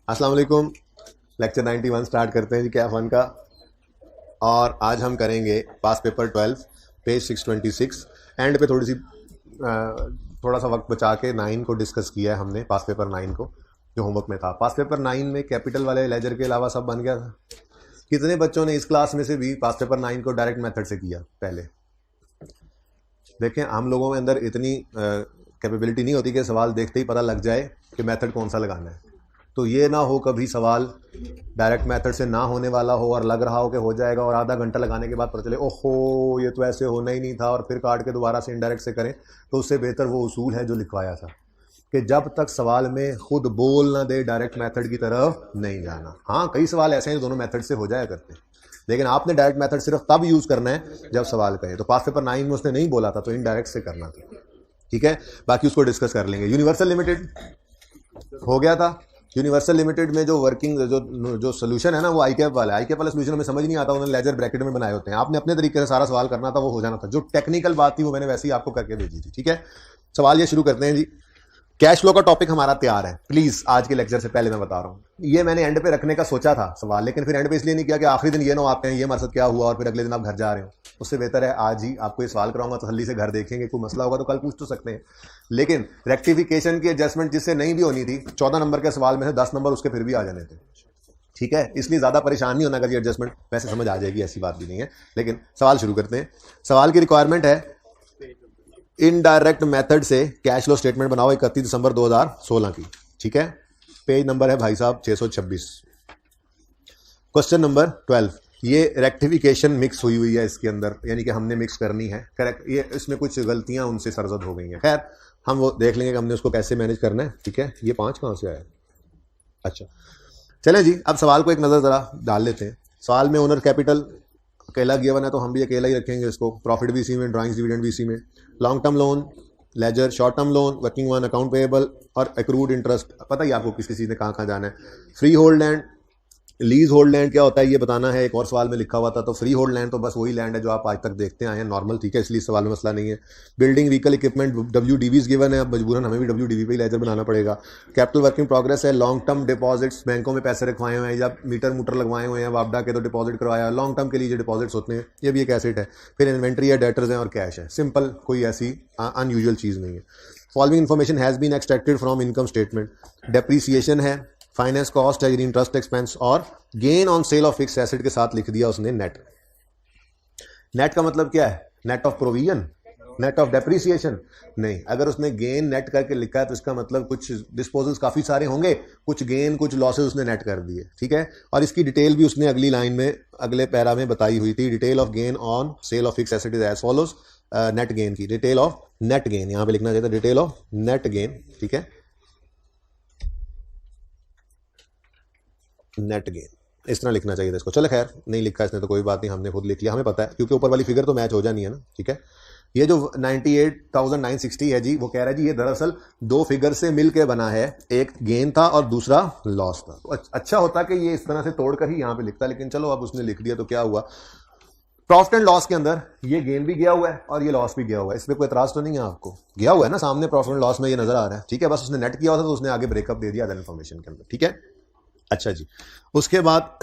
अस्सलाम वालेकुम। Lecture 91 start करते हैं जी क्या फन का। और आज हम करेंगे पास पेपर 12 पेज 626। एंड पे थोड़ा सा वक्त बचा के 9 को डिस्कस किया है हमने, पास पेपर 9 को जो होमवर्क में था। पास पेपर 9 में कैपिटल वाले लेजर के अलावा सब बन गया था। कितने बच्चों ने इस क्लास में से भी पास पेपर 9 को डायरेक्ट मेथड से किया? पहले देखें, हम लोगों में अंदर इतनी कैपेबिलिटी नहीं होती कि सवाल देखते ही पता लग जाए कि मेथड कौन सा लगाना है। तो ये ना हो कभी सवाल डायरेक्ट मेथड से ना होने वाला हो और लग रहा हो कि हो जाएगा और आधा घंटा लगाने के बाद पता चले ओहो ये तो ऐसे होना ही नहीं था, और फिर काट के दोबारा से इनडायरेक्ट से करें। तो उससे बेहतर वो उसूल है जो लिखवाया था कि जब तक सवाल में खुद बोल ना दे डायरेक्ट मेथड की तरफ नहीं जाना। हाँ, कई सवाल ऐसे हैं जो दोनों मेथड से हो जाया करते हैं, लेकिन आपने डायरेक्ट मेथड सिर्फ तब यूज़ करना है जब सवाल कहे। तो पास पेपर 9 में उसने नहीं बोला था, तो इनडायरेक्ट से करना था। ठीक है, बाकी उसको डिस्कस कर लेंगे। यूनिवर्सल लिमिटेड हो गया था। यूनिवर्सल लिमिटेड में जो वर्किंग जो सोल्यूशन है ना, वो आईकेप वाला है। आईकेप वाला सोल्यूशन हमें समझ नहीं आता, उन्होंने लेजर ब्रैकेट में बनाए होते हैं। आपने अपने तरीके से सारा सवाल करना था, वो हो जाना था। जो टेक्निकल बात थी वो मैंने वैसे ही आपको करके भेजी थी। ठीक है, सवाल ये शुरू करते हैं जी। कैश फ्लो का टॉपिक हमारा तैयार है। प्लीज आज के लेक्चर से पहले मैं बता रहा हूँ, ये मैंने एंड पे रखने का सोचा था सवाल, लेकिन फिर एंड पे इसलिए नहीं किया कि आखिरी दिन ये ना आप कहें ये हमारे साथ क्या हुआ और फिर अगले दिन आप घर जा रहे हो। उससे बेहतर है आज ही आपको ये सवाल कराऊंगा, तसल्ली से घर देखेंगे। कोई मसला होगा तो कल पूछ तो सकते हैं, लेकिन रेक्टिफिकेशन की एडजस्टमेंट जिससे नहीं भी होनी थी, 14 नंबर के सवाल में से 10 नंबर उसके फिर भी आ जाने थे। ठीक है, इसलिए ज्यादा परेशान नहीं होना अगर ये एडजस्टमेंट, वैसे समझ आ जाएगी, ऐसी बात भी नहीं है। लेकिन सवाल शुरू करते हैं। सवाल की रिक्वायरमेंट है इनडायरेक्ट मेथड से कैश फ्लो स्टेटमेंट बनाओ 31 दिसंबर 2016 की। ठीक है, पेज नंबर है भाई साहब 626। Question number 12। ये रेक्टिफिकेशन मिक्स हुई है इसके अंदर, यानी कि हमने मिक्स करनी है। करेक्ट, ये इसमें कुछ गलतियां उनसे सरजद हो गई हैं। खैर, हम वो देख लेंगे कि हमने उसको कैसे मैनेज करना है। ठीक है, ये 5 कहां से आया? अच्छा, चलें जी, अब सवाल को एक नज़र ज़रा डाल लेते हैं। सवाल में ओनर कैपिटल अकेला गिवन है, तो हम भी अकेला ही रखेंगे इसको। प्रॉफिट भी इसी में, ड्राइंग्स डिविडेंड भी इसी में। Long term loan ledger, short term loan, working one, account payable और एक्रूड इंटरेस्ट। पता ही आपको किस चीज़ ने कहाँ कहाँ जाना है। Free hold land, lease hold land क्या होता है ये बताना है। एक और सवाल में लिखा हुआ था। तो फ्री होल्ड लैंड तो बस वही लैंड है जो आप आज तक देखते आए हैं नॉर्मल। ठीक है, इसलिए सवाल में मसला नहीं है। Building vehicle equipment WDVs given है, अब मजबूरन हमें भी WDV पे लेजर बनाना पड़ेगा। कैपिटल वर्किंग प्रोग्रेस है। लॉन्ग टर्म डिपॉजिट्स, बैंकों में पैसे रखवाए हुए हैं या मीटर मूटर लगवाए हुए हैं वापडा के, तो डिपॉजिट करवाया। लॉन्ग टर्म के लिए जो डिपॉजिट्स होते हैं ये भी एक एसेट है। फिर इन्वेंट्री है, डेटर्स हैं और कैश है। सिंपल, कोई ऐसी अनयूजुअल चीज़ नहीं है। Following information has been extracted from income statement. Depreciation है, फाइनेंस कॉस्ट है, इंटरेस्ट एक्सपेंस, और gain on sale of fix asset के साथ लिख दिया उसने नेट। नेट का मतलब क्या है? Net of provision, net of depreciation नहीं। अगर उसने गेन नेट करके लिखा है तो इसका मतलब कुछ डिस्पोजल्स काफी सारे होंगे, कुछ गेन कुछ लॉसेस उसने नेट कर दिए। ठीक है, और इसकी डिटेल भी उसने अगली लाइन में अगले पैरा में बताई हुई थी। Detail of gain on sale of fix asset is as follows. Net gain की डिटेल ऑफ नेट गेन यहां पे लिखना चाहिए था, डिटेल ऑफ नेट गेन। ठीक है, नेट गेन इस तरह लिखना चाहिए था इसको। चलो खैर, नहीं लिखा इसने तो कोई बात नहीं, हमने खुद लिख लिया, हमें पता है क्योंकि ऊपर वाली फिगर तो मैच हो जानी है ना। ठीक है, ये जो 98,960 है जी, वो कह रहा है जी ये दरअसल दो फिगर से मिलके बना है, एक गेन था और दूसरा लॉस था। तो अच्छा होता कि ये इस तरह से तोड़कर ही यहां पे लिखता, लेकिन चलो अब उसने लिख दिया तो क्या हुआ। प्रॉफिट एंड लॉस के अंदर ये गेन भी गया हुआ है और ये लॉस भी गया हुआ है, इसमें कोई एतराज तो नहीं है आपको? गया हुआ है ना सामने, प्रॉफिट एंड लॉस में ये नजर आ रहा है। ठीक है, बस उसने नेट किया हुआ था तो उसने आगे ब्रेकअप दे दिया अदर इन्फॉर्मेशन के अंदर। ठीक है, अच्छा जी, उसके बाद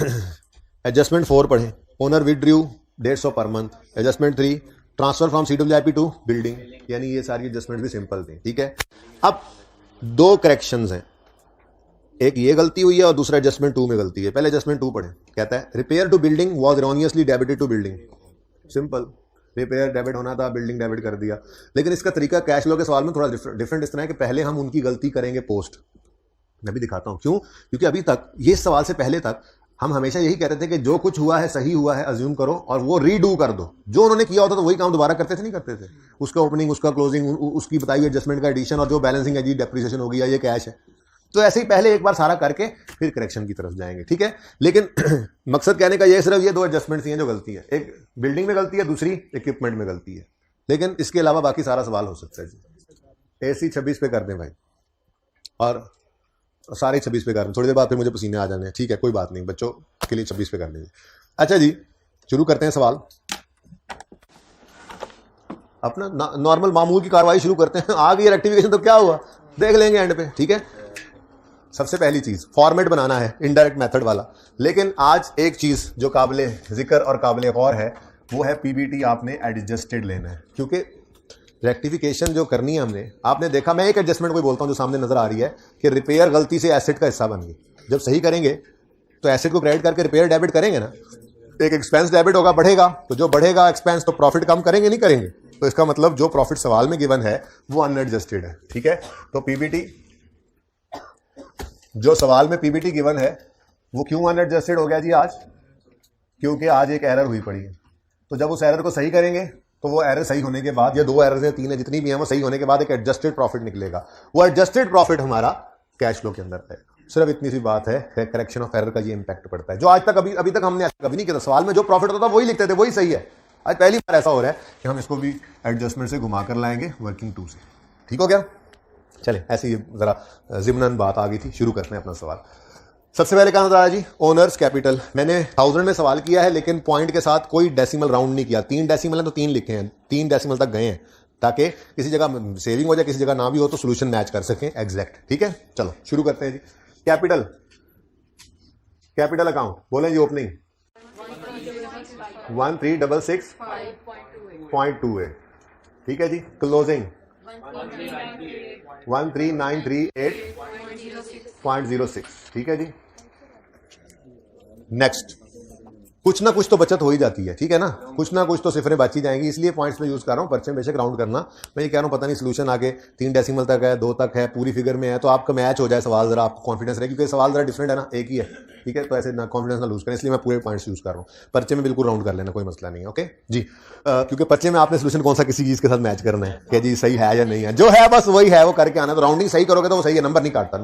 एडजस्टमेंट 4 पढ़े। Owner withdrew 150 per month. Adjustment 3 transfer from CWIP to building, यानी ये सारी एडजस्टमेंट भी सिंपल थी। ठीक है, अब दो करेक्शंस हैं, एक ये गलती हुई है और दूसरा एडजस्टमेंट 2 में गलती है। पहले एडजस्टमेंट 2 पढ़े। कहता है repair to building was erroneously debited to building. Simple, repair debit होना था, बिल्डिंग डेबिट कर दिया। लेकिन इसका तरीका कैश फ्लो के सवाल में थोड़ा डिफरेंट इस तरह है कि पहले हम उनकी गलती करेंगे पोस्ट। मैं भी दिखाता हूं क्यों, क्योंकि अभी तक ये सवाल से पहले तक हम हमेशा यही कहते थे कि जो कुछ हुआ है सही हुआ है अज्यूम करो और वो रीडू कर दो। जो उन्होंने किया होता तो वही काम दोबारा करते थे, नहीं करते थे? उसका ओपनिंग, उसका क्लोजिंग, उसकी बताई हुई एडजस्टमेंट का एडिशन, और जो बैलेंसिंग है जी डेप्रिसिएशन हो गया, ये कैश है। तो ऐसे ही पहले एक बार सारा करके फिर करेक्शन की तरफ जाएंगे। ठीक है, लेकिन मकसद कहने का ये सिर्फ ये दो एडजस्टमेंट्स हैं जो गलती है। एक बिल्डिंग में गलती है, दूसरी इक्विपमेंट में गलती है। लेकिन इसके अलावा बाकी सारा सवाल हो सकता है जी। AC 26 पे कर दें भाई, और सारे 26 पे कर दें। थोड़ी देर बाद फिर मुझे पसीने आ जाने हैं। ठीक है, कोई बात नहीं, बच्चों के लिए 26 पे कर दीजिए। अच्छा जी, शुरू करते हैं सवाल। अपना नॉर्मल मामूल की कार्रवाई शुरू करते हैं। आ गई रेक्टिफिकेशन तो क्या हुआ देख लेंगे एंड पे। ठीक है, सबसे पहली चीज फॉर्मेट बनाना है इनडायरेक्ट मेथड वाला। लेकिन आज एक चीज जो काबिले जिक्र और काबिले गौर है वो है पीबीटी आपने एडजस्टेड लेना है, क्योंकि रेक्टिफिकेशन जो करनी है हमने, आपने देखा मैं एक एडजस्टमेंट कोई बोलता हूं जो सामने नजर आ रही है कि रिपेयर गलती से एसेट का हिस्सा बन गई। जब सही करेंगे तो एसेट को क्रेडिट करके रिपेयर डेबिट करेंगे ना, एक एक्सपेंस डेबिट होगा, बढ़ेगा, तो जो बढ़ेगा एक्सपेंस तो प्रॉफिट कम करेंगे नहीं करेंगे, तो इसका मतलब जो प्रॉफिट सवाल में गिवन है वो अनएडजस्टेड है। ठीक है, तो पीबीटी जो सवाल में पीबीटी गिवन है वो क्यों अनएडजस्टेड हो गया जी आज? क्योंकि आज एक एरर हुई पड़ी है। तो जब उस एरर को सही करेंगे तो वो एरर सही होने के बाद, या 2 एरर है 3 है जितनी भी है, वो सही होने के बाद एक एडजस्टेड प्रॉफिट निकलेगा। वो एडजस्टेड प्रॉफिट हमारा कैश फ्लो के अंदर आएगा। सिर्फ इतनी सी बात है, करेक्शन ऑफ एरर का ये इंपैक्ट पड़ता है, जो आज तक अभी तक हमने कभी नहीं किया। सवाल में जो प्रॉफिट होता था वही लिखते थे, वही सही है। आज पहली बार ऐसा हो रहा है कि हम इसको भी एडजस्टमेंट से घुमा कर लाएंगे वर्किंग टू से। ठीक हो गया? चले, ऐसे ही जरा जिम्नन बात आ गई थी, शुरू करते हैं अपना सवाल। सबसे पहले कहा था जी ओनर्स कैपिटल। मैंने 1000 में सवाल किया है लेकिन पॉइंट के साथ कोई डेसिमल राउंड नहीं किया। 3 डेसिमल है तो 3 लिखे हैं, 3 डेसिमल तक गए हैं, ताकि किसी जगह सेविंग हो जाए, किसी जगह ना भी हो तो सोल्यूशन मैच कर सकें एग्जैक्ट। ठीक है, चलो शुरू करते हैं जी। कैपिटल अकाउंट बोलें जी। ओपनिंग 1366.28। ठीक है जी। क्लोजिंग 13938.06। ठीक है जी। नेक्स्ट, कुछ ना कुछ तो बचत हो ही जाती है, ठीक है ना, कुछ ना कुछ तो सिफरें बच ही जाएंगी, इसलिए पॉइंट्स में यूज कर रहा हूं। पर्चे में बेशक राउंड करना, मैं ये कह रहा हूं पता नहीं सोल्यूशन आगे 3 डेसिमल तक है, 2 तक है, पूरी फिगर में है, तो आपका मैच हो जाए सवाल, जरा आपको कॉन्फिडेंस रहे, क्योंकि सवाल जरा डिफरेंट है ना, एक ही है। ठीक है, तो ऐसे ना कॉन्फिडेंस ना लूज करें, इसलिए मैं पूरे पॉइंट्स यूज कर रहा हूँ। पर्चे में बिल्कुल राउंड कर लेना, कोई मसला नहीं है। ओके जी, क्योंकि पर्चे में आपने सोल्यूशन कौन सा किसी चीज के साथ मैच करना है कि जी सही है या नहीं है, जो है बस वही है, वो करके आना। तो राउंडिंग सही करोगे तो वो सही है, नंबर नहीं काटता।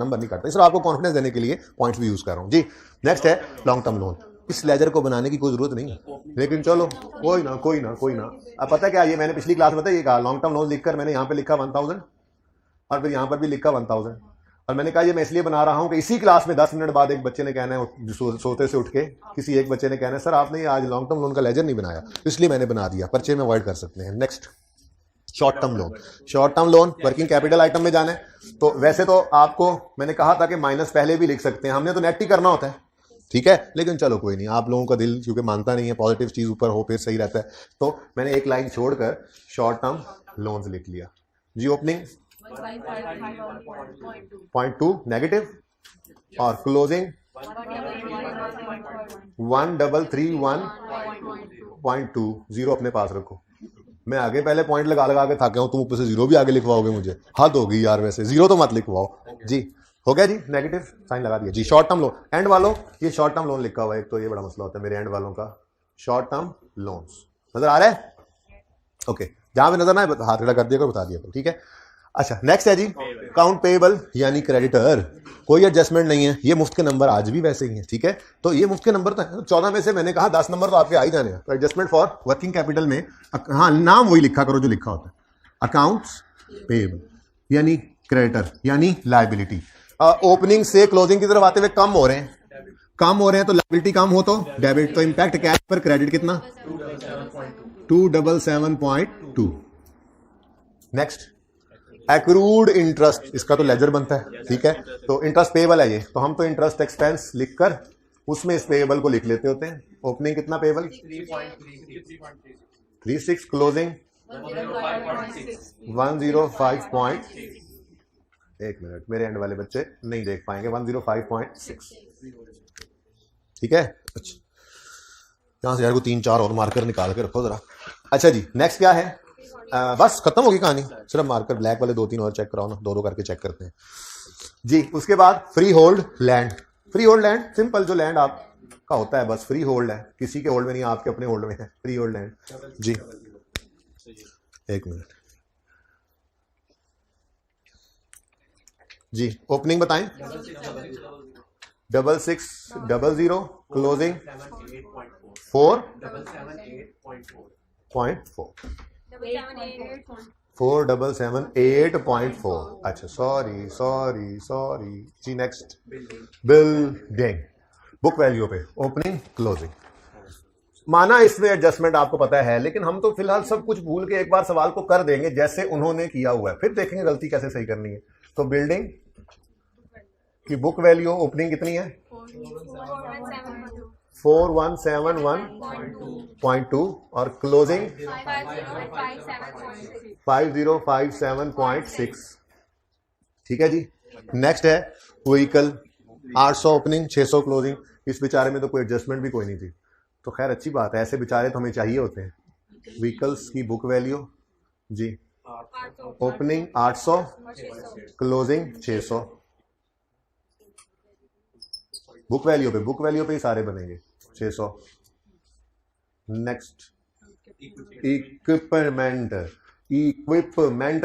इसलिए आपको कॉन्फिडेंस देने के लिए पॉइंट्स भी यूज कर रहा हूँ जी। नेक्स्ट है लॉन्ग टर्म लोन। इस लेजर को बनाने की कोई जरूरत नहीं है, लेकिन चलो कोई ना। अब पता क्या, ये मैंने पिछली क्लास में ये कहा, लॉन्ग टर्म लोन लिखकर मैंने यहाँ पे लिखा 1000 और फिर यहाँ पर भी लिखा 1000, और मैंने कहा ये मैं इसलिए बना रहा हूँ कि इसी क्लास में 10 मिनट बाद एक बच्चे ने कहना है, सोते से उठ के किसी एक बच्चे ने कहना है सर आपने आज लॉन्ग टर्म लोन का लेजर नहीं बनाया, इसलिए मैंने बना दिया। पर्चे में अवॉइड कर सकते हैं। Next, short term loan working capital item में जाना है। तो वैसे तो आपको मैंने कहा था कि माइनस पहले भी लिख सकते हैं, हमने तो नेट ही करना होता है, ठीक है, लेकिन चलो कोई नहीं, आप लोगों का दिल क्योंकि मानता नहीं है, पॉजिटिव चीज ऊपर हो फिर सही रहता है, तो मैंने एक लाइन छोड़कर शॉर्ट टर्म लोन्स लिख लिया जी। ओपनिंग 0.2 नेगेटिव और क्लोजिंग 1331.2। जीरो अपने पास रखो, मैं आगे पहले पॉइंट लगा के थक गया हूं, तुम ऊपर से जीरो भी आगे लिखवाओगे मुझे, हद होगी यार। वैसे जीरो तो मत लिखवाओ जी। हो गया जी, नेगेटिव साइन लगा दिया जी। शॉर्ट टर्म लोन एंड वालों, ये शॉर्ट टर्म लोन लिखा हुआ है, एक तो ये बड़ा मसला होता है मेरे एंड वालों का। शॉर्ट टर्म लोन्स नजर आ रहा है? ओके, जहां भी नजर ना हाथ खड़ा कर दिया, बता दिया, ठीक है। अच्छा, नेक्स्ट है जी काउंट पेएबल यानी क्रेडिटर। कोई एडजस्टमेंट नहीं है, ये मुफ्त के नंबर आज भी वैसे ही हैं, ठीक है। तो ये मुफ्त के नंबर तो है, 14 में से मैंने कहा 10 नंबर तो आपके आ ही जाने हैं। तो एडजस्टमेंट फॉर वर्किंग कैपिटल में हाँ नाम वही लिखा करो जो लिखा होता है, अकाउंट्स पेएबल यानी क्रेडिटर यानी लायबिलिटी। ओपनिंग से क्लोजिंग की तरफ आते हुए कम हो रहे हैं, तो लायबिलिटी कम हो तो डेबिट, तो इंपैक्ट कैश पर क्रेडिट कितना 277.2। नेक्स्ट, एक्रूड इंटरेस्ट, इसका तो लेजर बनता है, ठीक है, तो इंटरेस्ट पेएबल है ये, तो हम तो इंटरेस्ट एक्सपेंस लिखकर उसमें इस पेएबल को लिख लेते होते हैं। ओपनिंग कितना पेएबल 36, क्लोजिंग 105. एक मिनट, मेरे एंड वाले बच्चे नहीं देख पाएंगे, 105.6, ठीक है। अच्छा, यहां से यार को 3-4 और मार्कर निकाल के रखो जरा। अच्छा जी, नेक्स्ट क्या है? बस खत्म होगी कहानी, सिर्फ मार्कर ब्लैक वाले 2-3 और चेक कराओ ना, 2-2 करके चेक करते हैं जी। उसके बाद free hold land. Free hold land simple, जो लैंड आपका होता है बस फ्री होल्ड है, किसी के होल्ड में नहीं, आपके अपने होल्ड में है, फ्री होल्ड लैंड जी। एक मिनट जी, ओपनिंग बताएं 6600, क्लोजिंग 477.4। अच्छा, सॉरी जी। नेक्स्ट, बिल्डिंग बुक वैल्यू पे ओपनिंग क्लोजिंग। माना इसमें एडजस्टमेंट आपको पता है, लेकिन हम तो फिलहाल सब कुछ भूल के एक बार सवाल को कर देंगे जैसे उन्होंने किया हुआ है, फिर देखेंगे गलती कैसे सही करनी है। तो बिल्डिंग कि बुक वैल्यू ओपनिंग कितनी है 4171.2 और क्लोजिंग 5057.6। ठीक है जी। नेक्स्ट है व्हीकल 800 ओपनिंग 600 क्लोजिंग। इस बेचारे में तो कोई एडजस्टमेंट भी कोई नहीं थी, तो खैर अच्छी बात है, ऐसे बेचारे तो हमें चाहिए होते हैं। व्हीकल्स की बुक वैल्यू जी ओपनिंग 800 क्लोजिंग 600। बुक वैल्यू पे ही सारे बनेंगे 600। नेक्स्ट इक्विपमेंट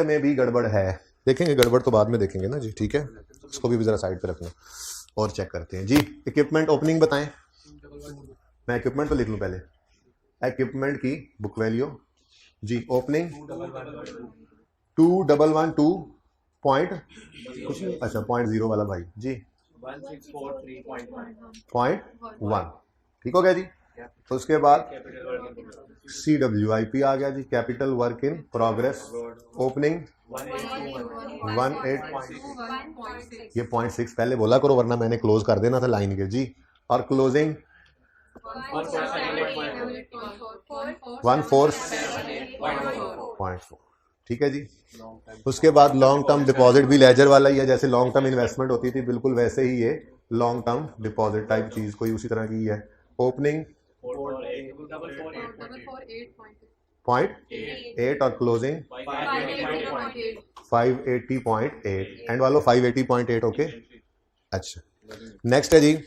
में भी गड़बड़ है, देखेंगे गड़बड़ तो बाद में देखेंगे ना जी, ठीक है, इसको भी जरा साइड पे रखना और चेक करते हैं जी। इक्विपमेंट ओपनिंग बताएं, मैं इक्विपमेंट तो लिख लूं पहले। इक्विपमेंट की बुक वैल्यू जी ओपनिंग 2112 पॉइंट कुछ नहीं, अच्छा 0.0 वाला भाई जी 1643.1। ठीक हो गया जी। तो उसके बाद CWIP आ गया जी, capital work in progress. Opening 18 ये 0.6 पहले बोला करो वरना मैंने क्लोज कर देना था लाइन के जी। और क्लोजिंग 147.4। ठीक है जी। उसके बाद लॉन्ग टर्म डिपॉजिट भी लेजर वाला ही है, जैसे लॉन्ग टर्म इन्वेस्टमेंट होती थी बिल्कुल वैसे ही ये लॉन्ग टर्म डिपॉजिट टाइप चीज कोई उसी तरह की है। ओपनिंग 0.8 और क्लोजिंग 580.8। एंड वालों 580.8 ओके। अच्छा नेक्स्ट है जी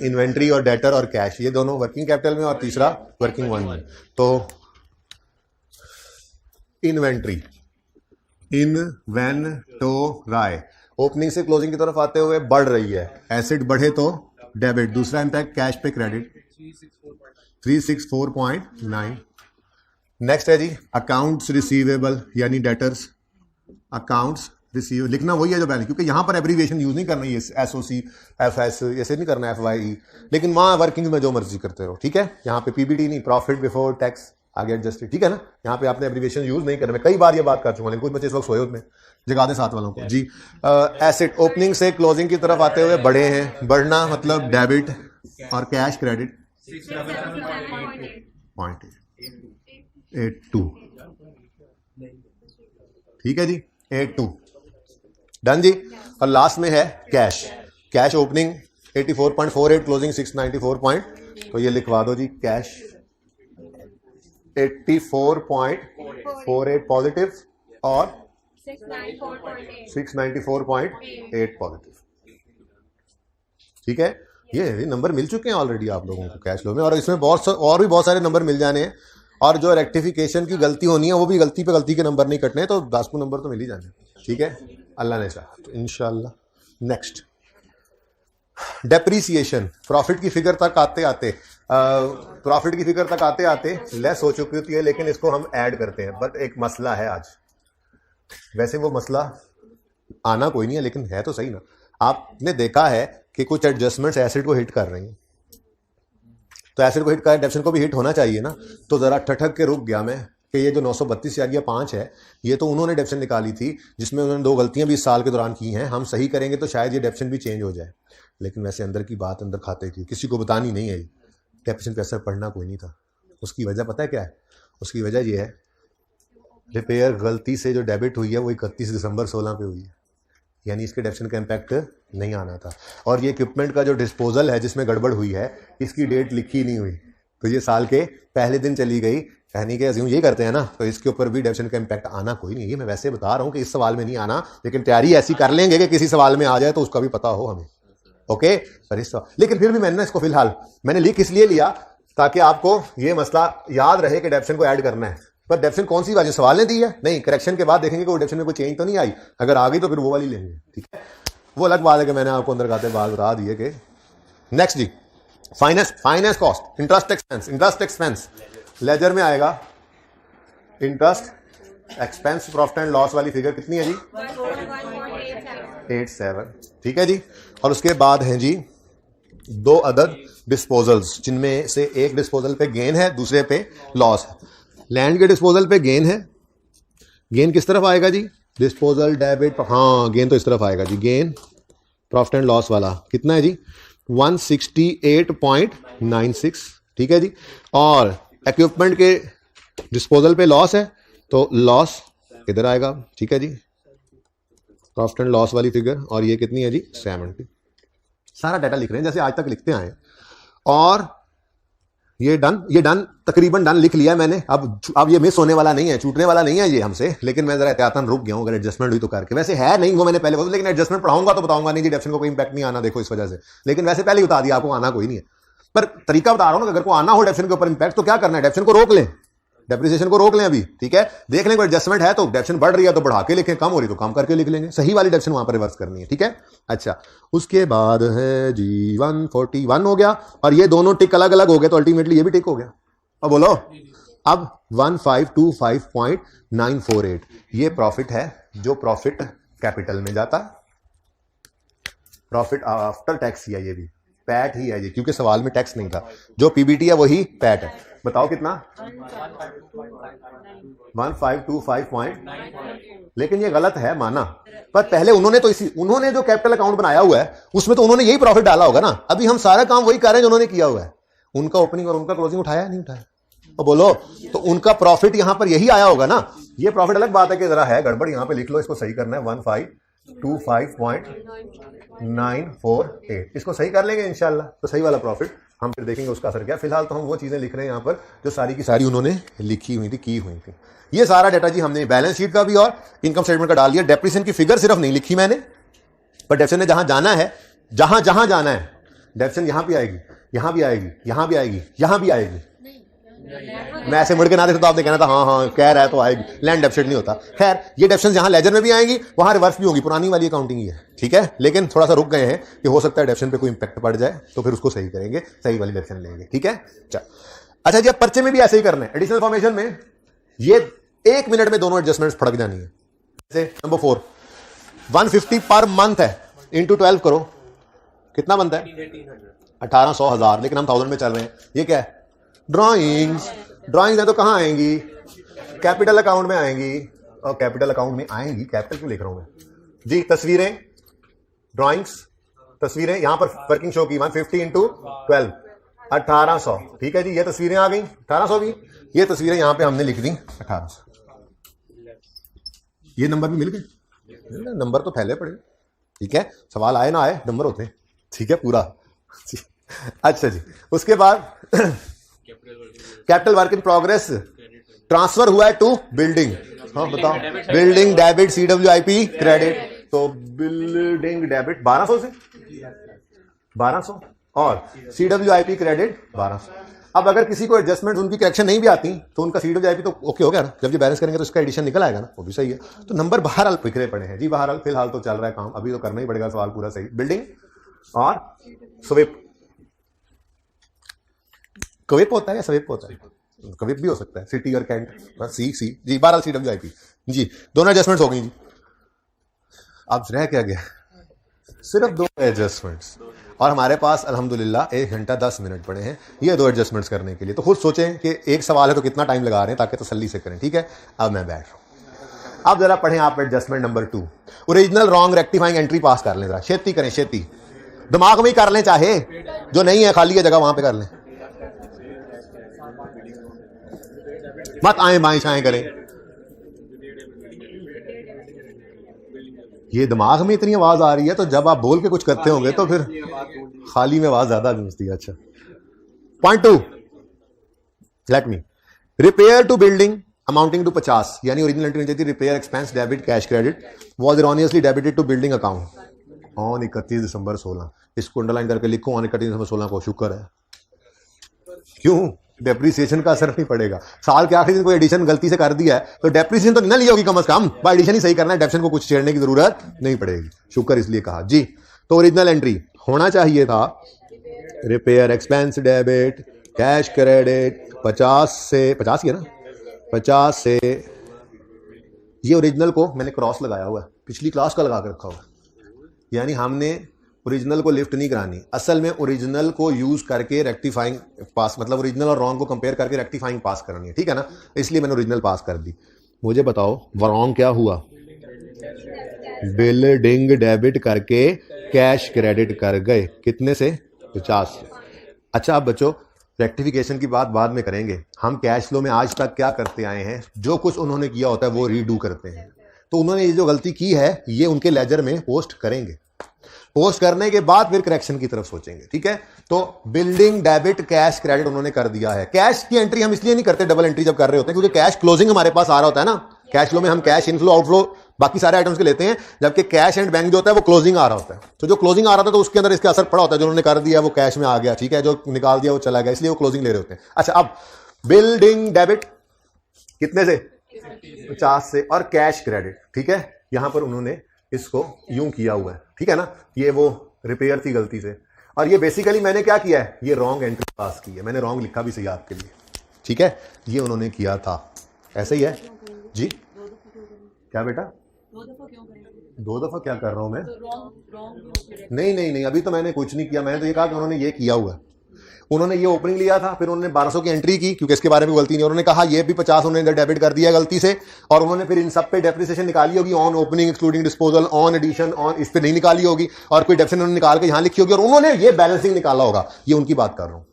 इन्वेंट्री और डेटर और कैश, ये दोनों वर्किंग कैपिटल में और तीसरा वर्किंग वन में। तो इन्वेंट्री इन्वेंटोराई ओपनिंग से क्लोजिंग की तरफ आते हुए बढ़ रही है, एसेट बढ़े तो डेबिट, दूसरा इम्पैक्ट कैश पे क्रेडिट 364.9। नेक्स्ट है जी अकाउंट्स रिसीवेबल यानी डेटर्स, अकाउंट्स रिसीव लिखना वही है जो बैलेंस, क्योंकि यहां पर एब्रीविएशन यूज नहीं करना है SOC FS ऐसे नहीं करना है FYE, लेकिन वहां वर्किंग में जो मर्जी करते रहो। ठीक है, यहाँ पे PBT नहीं, प्रॉफिट बिफोर टैक्स आगे एडजस्टेड। ठीक है ना, यहाँ पे आपने एब्रीविएशन यूज नहीं करना। मैं कई बार ये बात कर चुका हूं, लेकिन कुछ बच्चे इस वक्त सोए उसमें जगा दे साथ वालों को जी। एसेट ओपनिंग से क्लोजिंग की तरफ आते हुए बढ़े हैं, बढ़ना मतलब डेबिट और कैश क्रेडिट 0.82। ठीक है जी 82 डन जी। और लास्ट में है कैश, कैश ओपनिंग 84.48 क्लोजिंग 694. तो ये लिखवा दो जी, कैश 84.48 पॉजिटिव और 694.8 पॉजिटिव। ठीक है, ये नंबर मिल चुके हैं ऑलरेडी आप लोगों को कैश फ्लो में, और इसमें और भी बहुत सारे नंबर मिल जाने हैं। और जो रेक्टिफिकेशन की गलती होनी है वो भी गलती पे गलती के नंबर नहीं कटने हैं, तो 10 को नंबर तो मिल ही जाने। ठीक है, अल्लाह ने चाहा तो इंशाल्लाह। नेक्स्ट डेप्रीसिएशन, प्रॉफिट की फिगर तक आते आते लेस हो चुकी होती है, लेकिन इसको हम ऐड करते हैं। बट एक मसला है आज, वैसे वो मसला आना कोई नहीं है, लेकिन है तो सही ना। आपने देखा है कि कुछ एडजस्टमेंट्स एसिड को हिट कर रही हैं, तो एसिड को हिट कर डेप्शन को भी हिट होना चाहिए ना। तो जरा ठठक के रुक गया मैं कि ये जो 932 या 5 है, ये तो उन्होंने डेप्शन निकाली थी जिसमें उन्होंने 2 गलतियां भी इस साल के दौरान की हैं। हम सही करेंगे तो शायद ये डेप्शन भी चेंज हो जाए, लेकिन वैसे अंदर की बात अंदर खाते की किसी को बतानी नहीं है। डेप्शन पे असर पड़ना कोई नहीं था। उसकी वजह पता है क्या है? उसकी वजह ये है, रिपेयर गलती से जो डेबिट हुई है वो 31 दिसंबर 16 पे हुई है, यानी इसके डेप्शन का इम्पैक्ट नहीं आना था। और ये इक्विपमेंट का जो डिस्पोजल है जिसमें गड़बड़ हुई है, इसकी डेट लिखी नहीं हुई, तो ये साल के पहले दिन चली गई, यानी कि अज्यूम यही करते हैं ना, तो इसके ऊपर भी डेप्शन का इम्पैक्ट आना कोई नहीं है। मैं वैसे बता रहा हूँ कि इस सवाल में नहीं आना, लेकिन तैयारी ऐसी कर लेंगे कि किसी सवाल में आ जाए तो उसका भी पता हो हमें। ओके पर इस लेकिन फिर भी मैंने इसको फिलहाल मैंने लिख इसलिए लिया ताकि आपको ये मसला याद रहे कि डेप्शन को ऐड करना है। पर डेप्शन कौन सी बात सवाल ने दी है? नहीं, करेक्शन के बाद देखेंगे कि वो डेप्शन में कोई चेंज तो नहीं आई। अगर आ गई तो फिर वो वाली लेंगे। ठीक है, वो अलग बात है कि मैंने आपको अंदर खाते बात बता दिए कि नेक्स्ट जी finance cost, interest expense ledger में आएगा। Interest expense profit and loss वाली फिगर कितनी है जी? 87। ठीक है जी। और उसके बाद हैं जी 2 अदद डिस्पोजल्स, जिनमें से एक डिस्पोजल पे गेन है, दूसरे पे लॉस है। लैंड के डिस्पोजल पे गेन है, गेन किस तरफ आएगा जी? डिस्पोजल डेबिट, हाँ गेन तो इस तरफ आएगा जी, गेन प्रॉफिट एंड लॉस वाला कितना है जी 168.96, ठीक है जी। और इक्विपमेंट के डिस्पोजल पे लॉस है तो लॉस इधर आएगा, ठीक है जी, प्रॉफिट एंड लॉस वाली फिगर। और ये कितनी है जी 70। सारा डाटा लिख रहे हैं जैसे आज तक लिखते आए। और ये डन तकरीबन डन लिख लिया मैंने। अब ये मिस होने वाला नहीं है, छूटने वाला नहीं है ये हमसे, लेकिन मैं जरा एहतियातन रुक गया हूं, अगर एडजस्टमेंट हुई तो करके। वैसे है नहीं वो मैंने पहले बोला, लेकिन एडजस्टमेंट पढ़ाऊंगा तो बताऊंगा नहीं जी डेफिनेशन को कोई इंपैक्ट नहीं आना, देखो इस वजह से। लेकिन वैसे पहले ही बता दिया आपको, आना कोई नहीं है, पर तरीका बता रहा हूं ना, अगर को आना हो डेफिनेशन के ऊपर इंपैक्ट तो क्या करना है, डेफिनेशन को रोक लें, डेप्रिसिएशन को रोक लें अभी, ठीक है। देख लें कोई एडजस्टमेंट है तो डेप्रिसिएशन बढ़ रही है तो बढ़ा के लिखें, कम हो रही तो कम करके लिख लेंगे, सही वाली डेप्रिसिएशन वहां पर रिवर्स करनी है, ठीक है। अच्छा, उसके बाद है जी 141 हो गया, और ये दोनों टिक अलग अलग हो गए तो अल्टीमेटली ये भी टिक हो गया। अब बोलो, अब 1525.948 ये प्रॉफिट है जो प्रॉफिट कैपिटल में जाता है, प्रॉफिट आफ्टर टैक्स ही है, ये भी पैट ही है ये, क्योंकि सवाल में टैक्स नहीं था। जो पीबीटी है वही पैट है। बताओ कितना 1525.9, लेकिन ये गलत है माना, पर पहले उन्होंने जो कैपिटल अकाउंट बनाया हुआ है उसमें तो उन्होंने यही प्रॉफिट डाला होगा ना। अभी हम सारा काम वही कर रहे हैं जो उन्होंने किया हुआ है। उनका ओपनिंग और उनका क्लोजिंग उठाया नहीं उठाया, तो बोलो, तो उनका प्रॉफिट यहां पर यही आया होगा ना। ये प्रॉफिट अलग बात है कि जरा है गड़बड़, यहां पे लिख लो, इसको सही करना है 1525.948, इसको सही कर लेंगे इंशाल्लाह तो सही वाला प्रॉफिट हम फिर देखेंगे उसका असर क्या। फिलहाल तो हम वो चीजें लिख रहे हैं यहां पर जो सारी की सारी उन्होंने लिखी हुई थी, की हुई थी। ये सारा डाटा जी हमने बैलेंस शीट का भी और इनकम स्टेटमेंट का डाल दिया। डेप्रिसिएशन की फिगर सिर्फ नहीं लिखी मैंने, पर डेप्रिसिएशन ने जहां जाना है, जहां जाना है, डेप्रिसिएशन यहां भी आएगी, यहां भी आएगी, यहां भी आएगी, यहां भी आएगी। मैं ऐसे मुड़ के ना देता तो आपने कहना था हाँ कह रहा है तो आएगी, लैंड डेप्सिट नहीं होता। खैर, ये डेप्शन जहां लेजर में भी आएंगी वहां रिवर्स भी होगी, पुरानी वाली अकाउंटिंग ही है, ठीक है। लेकिन थोड़ा सा रुक गए हैं कि हो सकता है डेप्शन पे कोई इंपैक्ट पड़ जाए, तो फिर उसको सही करेंगे, सही वाली डेप्शन लेंगे, ठीक है। अच्छा जी, अब पर्चे में भी ऐसे ही करना है। एडिशनल फॉर्मेशन में ये 1 मिनट में दोनों एडजस्टमेंट्स फड़क जानी है। जैसे नंबर 4 150 पर मंथ है, इंटू 12 करो, कितना बनता है 1800 1000, लेकिन हम 1000 में चल रहे हैं। ये क्या है, ड्राइंग्स है तो कहां आएंगी, कैपिटल अकाउंट में आएंगी, और कैपिटल अकाउंट में आएंगी, कैपिटल क्यों लिख रहा हूं मैं जी। तस्वीरें, ड्राइंग्स, तस्वीरें, यहां पर वर्किंग शो की 150 इंटू 12 1800, ठीक है जी। ये तस्वीरें आ गई 1800 की, ये तस्वीरें यहां पे हमने लिख दी 1800। ये नंबर भी मिल गए, नंबर तो पहले पड़े, ठीक है, सवाल आए ना आए नंबर होते, ठीक है पूरा। अच्छा जी, उसके बाद capital work in progress transfer हुआ है टू बिल्डिंग। हाँ बताओ, बिल्डिंग डेबिट CWIP क्रेडिट, तो बिल्डिंग डेबिट 1200 से 1200 और CWIP क्रेडिट 1200। अब अगर किसी को एडजस्टमेंट उनकी करेक्शन नहीं भी आती तो उनका CWIP तो ओके हो गया ना, जब ये बैलेंस करेंगे तो इसका एडिशन निकल आएगा ना, वो भी सही है। तो नंबर बहरहाल बिखरे पड़े हैं जी, बहरहाल फिलहाल तो चल रहा है काम, अभी तो करना ही पड़ेगा सवाल पूरा सही। बिल्डिंग और स्विप, कविप होता है या स्विप होता है, कविप भी हो सकता है, सिटी और कैंट, सी जी 12 CWIP जी, दोनों एडजस्टमेंट्स हो गई जी। अब रह क्या गया, सिर्फ 2 एडजस्टमेंट्स, और हमारे पास अल्हम्दुलिल्लाह 1 घंटा 10 मिनट पड़े हैं ये 2 एडजस्टमेंट्स करने के लिए। तो खुद सोचें कि एक सवाल है तो कितना टाइम लगा रहे हैं, ताकि तसल्ली से करें, ठीक है। अब मैं बैठ रहा हूं, अब जरा पढ़ें आप adjustment number 2, original wrong rectifying entry पास कर लें, जरा खेती करें, खेती दिमाग में ही कर लें, चाहे जो नहीं है खाली है जगह वहां पे कर लें, मत आए बाएं छाएं करें। ये दिमाग में इतनी आवाज आ रही है तो जब आप बोल के कुछ करते होंगे तो फिर खाली में आवाज ज्यादा गूंजती है। अच्छा, point 2, let me repair to building amounting to 50, यानी ओरिजिनल एंट्री चाहिए थी repair expense debit cash credit was erroneously debited to building account on 31 December 16। इसको अंडरलाइन करके लिखो, ऑन 31 दिसंबर 16 को, शुक्र है। क्यों, डेप्रिसिएशन का असर नहीं पड़ेगा, साल के आखिरी दिन कोई एडिशन गलती से कर दिया है तो डेप्रिसिएशन तो नहीं ली होगी, कम से कम बाय एडिशन ही सही करना है, डेप्रिसिएशन को कुछ छेड़ने की जरूरत नहीं पड़ेगी, शुक्र इसलिए कहा जी। तो ओरिजिनल एंट्री होना चाहिए था repair expense debit cash credit 50 से 50 ही है ना, 50 से, ये ओरिजिनल को मैंने क्रॉस लगाया हुआ है, पिछली क्लास का लगा कर रखा हुआ, यानी हमने ओरिजिनल को लिफ्ट नहीं करानी, असल में ओरिजिनल को यूज करके रेक्टिफाइंग पास, मतलब ओरिजिनल और रॉन्ग को कंपेयर करके रेक्टिफाइंग पास करनी है, ठीक है ना, इसलिए मैंने ओरिजिनल पास कर दी। मुझे बताओ रॉन्ग क्या हुआ, बिल्डिंग डेबिट करके कैश क्रेडिट कर गए कितने से 50 से। अच्छा अब बच्चों रेक्टिफिकेशन की बात बाद में करेंगे, हम कैश फ्लो में आज तक क्या करते आए हैं, जो कुछ उन्होंने किया होता है वो रीडू करते हैं। तो उन्होंने ये जो गलती की है ये उनके लेजर में पोस्ट करेंगे, पोस्ट करने के बाद फिर करेक्शन की तरफ सोचेंगे, ठीक है। तो बिल्डिंग डेबिट कैश क्रेडिट उन्होंने कर दिया है। कैश की एंट्री हम इसलिए नहीं करते डबल एंट्री जब कर रहे होते हैं क्योंकि कैश क्लोजिंग हमारे पास आ रहा होता है ना, कैश फ्लो में हम कैश इनफ्लो आउटफ्लो बाकी सारे आइटम्स के लेते हैं, जबकि कैश एंड बैंक जो होता है वो क्लोजिंग आ रहा होता है। तो जो क्लोजिंग आ रहा था तो उसके अंदर इसका असर पड़ा होता है, जो उन्होंने कर दिया वो कैश में आ गया, ठीक है, जो निकाल दिया वो चला गया, इसलिए वो क्लोजिंग ले रहे होते हैं। अच्छा अब बिल्डिंग डेबिट कितने से 50 से और कैश क्रेडिट, ठीक है, यहां पर उन्होंने इसको यूं किया हुआ है, ठीक है ना, ये वो रिपेयर थी गलती से, और ये बेसिकली मैंने क्या किया है, ये रॉन्ग एंट्री पास की है, मैंने रॉन्ग लिखा भी सही आपके लिए, ठीक है, ये उन्होंने किया था, ऐसे ही है जी। क्या बेटा दो दफा क्या कर रहा हूं मैं, नहीं नहीं नहीं, अभी तो मैंने कुछ नहीं किया, मैंने तो ये कहा कि उन्होंने ये किया हुआ है, उन्होंने ये ओपनिंग लिया था, फिर उन्होंने 1200 की एंट्री की क्योंकि इसके बारे में गलती नहीं, उन्होंने कहा ये भी 50 उन्होंने डेबिट कर दिया गलती से, और उन्होंने फिर इन सब पे डेप्रिसिएशन निकाली होगी, on opening excluding disposal, on addition, on इस पे नहीं निकाली होगी, और कोई डेप्रिसिएशन उन्होंने निकाल के यहां लिखी होगी, और उन्होंने ये बैलेंसिंग निकाला होगा, ये उनकी बात कर रहा हूं।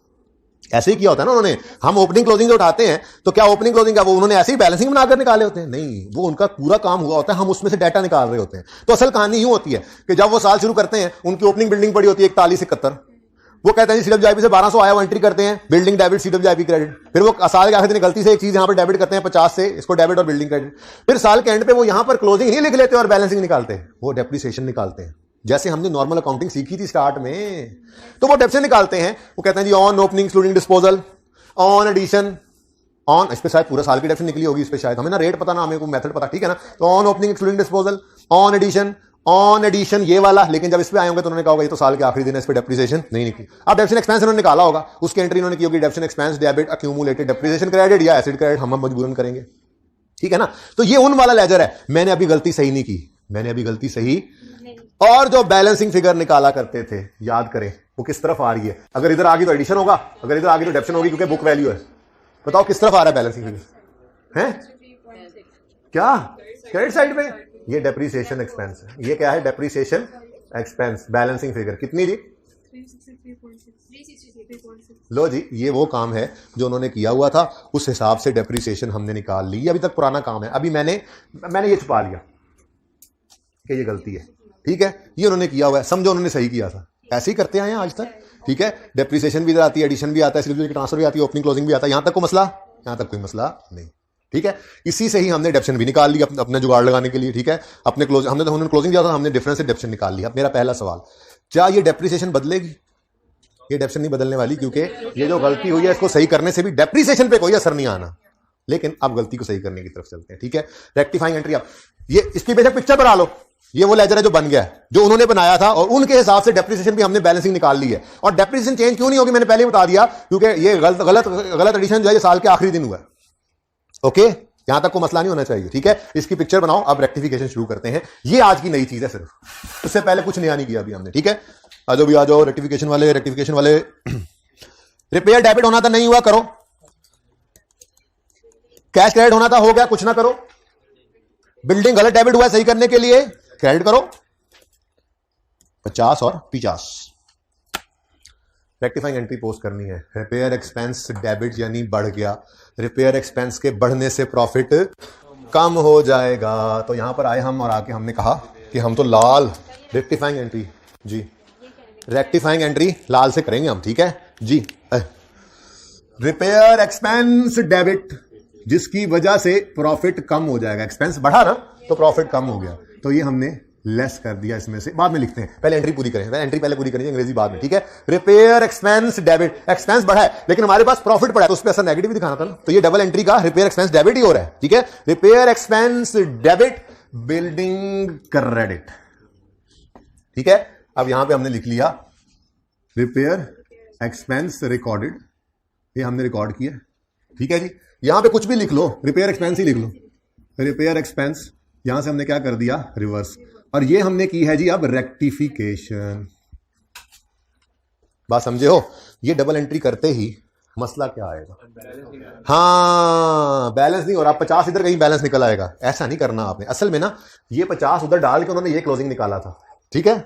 ऐसे ही किया होता है ना उन्होंने, हम ओपनिंग क्लोजिंग जो उठाते हैं तो क्या ओपनिंग क्लोजिंग का वो उन्होंने ऐसे ही बैलेंसिंग बनाकर निकाले होते हैं, नहीं, वो उनका पूरा काम हुआ होता है, हम उसमें से डाटा निकाल रहे होते हैं। तो असल कहानी यूं होती है कि जब वो साल शुरू करते हैं उनकी ओपनिंग बिल्डिंग पड़ी होती है 4171, वो कहते हैं सीडब्ल्यूआईपी से 1200 आया, वो एंट्री करते हैं बिल्डिंग डेबिट सीडब्ल्यूआईपी क्रेडिट, फिर वो साल के आखिर दिन गलती से एक चीज यहां पर डेबिट करते हैं 50 से, इसको डेबिट और बिल्डिंग क्रेडिट, फिर साल के एंड पे वो यहां पर क्लोजिंग नहीं लिख लेते और बैलेंसिंग निकालते हैं, वो डेप्रिसिएशन निकालते हैं, जैसे हमने नॉर्मल अकाउंटिंग सीखी थी स्टार्ट में, तो वो डेप्रिसिएशन निकालते हैं, वो कहते हैं जी on opening including disposal, on addition, on, इस पे शायद पूरा साल की डेप्रिसिएशन निकली होगी, इस पे शायद हमें ना रेट पता ना, हमें कोई मेथड पता, ठीक है ना, तो on opening including disposal, on addition ये वाला, लेकिन जब इस पे आए होंगे तो उन्होंने कहा होगा ये तो साल के आखिरी दिन है, इस पे डेप्रिसिएशन नहीं निकली। अब डेप्रिसिएशन एक्सपेंस उन्होंने निकाला होगा, उसकी एंट्री उन्होंने की होगी depreciation expense debit accumulated depreciation credit या एसिड क्रेडिट, हम मजबूरन करेंगे, ठीक है ना। तो ये उन वाला लेजर है, मैंने अभी गलती सही नहीं की, मैंने अभी गलती सही, और जो बैलेंसिंग फिगर निकाला करते थे याद करें वो किस तरफ आ रही है, अगर इधर आगे तो एडिशन होगा, अगर इधर आगे तो डेप्रिसिएशन होगी क्योंकि बुक वैल्यू है, बताओ किस तरफ आ रहा है बैलेंसिंग फिगर है, क्या क्रेडिट साइड पे, ये डेप्रिसिएशन एक्सपेंस है, ये क्या है डेप्रिसिएशन एक्सपेंस, बैलेंसिंग फिगर कितनी जी, लो जी, ये वो काम है जो उन्होंने किया हुआ था, उस हिसाब से डेप्रिसिएशन हमने निकाल ली, अभी तक पुराना काम है, अभी मैंने ये छुपा लिया कि ये गलती है, ठीक है, ये उन्होंने किया हुआ है, समझो उन्होंने सही किया था, ऐसे ही करते आए हैं आज तक, ठीक है, डेप्रिसिएशन भी इधर आती है, एडिशन भी आता है, सिर्फ ट्रांसफर भी आती है, ओपनिंग क्लोजिंग भी आता है, यहां तक को मसला, यहां तक कोई मसला नहीं, ठीक है, इसी से ही हमने डेप्रिसिएशन भी निकाल लिया अपने जुगाड़ लगाने के लिए, ठीक है, अपने हमने क्लोजिंग दिया था, हमने डिफरेंस से डेप्रिसिएशन निकाल लिया। मेरा पहला सवाल, क्या ये डेप्रिसिएशन बदलेगी, ये डेप्रिसिएशन नहीं बदलने वाली, क्योंकि ये जो गलती हुई है इसको सही करने से भी डेप्रिसिएशन पे कोई असर नहीं आना, लेकिन अब गलती को सही करने की तरफ चलते हैं, ठीक है। रेक्टिफाइंग एंट्री, आप ये इसकी बेशक पिक्चर बना लो, ये वो लेजर है जो बन गया है, जो उन्होंने बनाया था, और उनके हिसाब से डेप्रिसिएशन भी हमने बैलेंसिंग निकाल ली है, और डेप्रिसिएशन चेंज क्यों नहीं होगी मैंने पहले ही बता दिया, क्योंकि ये गलत एडिशन जो है ये साल के आखिरी दिन हुआ है, ओके, यहां तक को मसला नहीं होना चाहिए, ठीक है, इसकी पिक्चर बनाओ, अब रेक्टिफिकेशन शुरू करते हैं, ये आज की नई चीज है, सिर्फ इससे पहले कुछ नया नहीं किया अभी हमने, ठीक है, आ जाओ रेक्टिफिकेशन वाले रिपेयर डेबिट होना था, नहीं हुआ, करो, कैश क्रेडिट होना था, हो गया, कुछ ना करो, बिल्डिंग गलत डेबिट हुआ सही करने के लिए क्रेडिट करो 50 और 50, रेक्टिफाइंग एंट्री पोस्ट करनी है, रिपेयर एक्सपेंस डेबिट यानी बढ़ गया, रिपेयर एक्सपेंस के बढ़ने से प्रॉफिट कम हो जाएगा, तो यहां पर आए हम और आके हमने कहा कि हम तो लाल रेक्टिफाइंग एंट्री जी, रेक्टिफाइंग एंट्री लाल से करेंगे हम, ठीक है जी, रिपेयर एक्सपेंस डेबिट जिसकी वजह से प्रॉफिट कम हो जाएगा, एक्सपेंस बढ़ा ना तो प्रॉफिट कम हो गया, तो ये हमने लेस कर दिया, इसमें से बाद में लिखते हैं, पहले एंट्री पूरी करें, एंट्री पहले पूरी करेंगे, अंग्रेजी बाद में, ठीक है। रिपेयर एक्सपेंस डेबिट, एक्सपेंस बढ़ा है लेकिन हमारे पास प्रॉफिट पड़ा है, तो उस पर असर नेगेटिव दिखाना था ना, तो ये डबल एंट्री का रिपेयर एक्सपेंस डेबिट ही हो रहा है, ठीक है, repair expense debit building credit, ठीक है। अब यहां पे हमने लिख लिया रिपेयर एक्सपेंस रिकॉर्डेड, ये हमने रिकॉर्ड किया, ठीक है जी, यहां पे कुछ भी लिख लो, रिपेयर एक्सपेंस ही लिख लो, रिपेयर एक्सपेंस, यहां से हमने क्या कर दिया रिवर्स, और ये हमने की है जी अब रेक्टिफिकेशन, बात समझे हो, ये डबल एंट्री करते ही मसला क्या आएगा, हाँ बैलेंस नहीं हो रहा, 50 इधर कहीं बैलेंस निकल आएगा, ऐसा नहीं करना आपने, असल में ना ये 50 उधर डाल के उन्होंने ये क्लोजिंग निकाला था, ठीक है,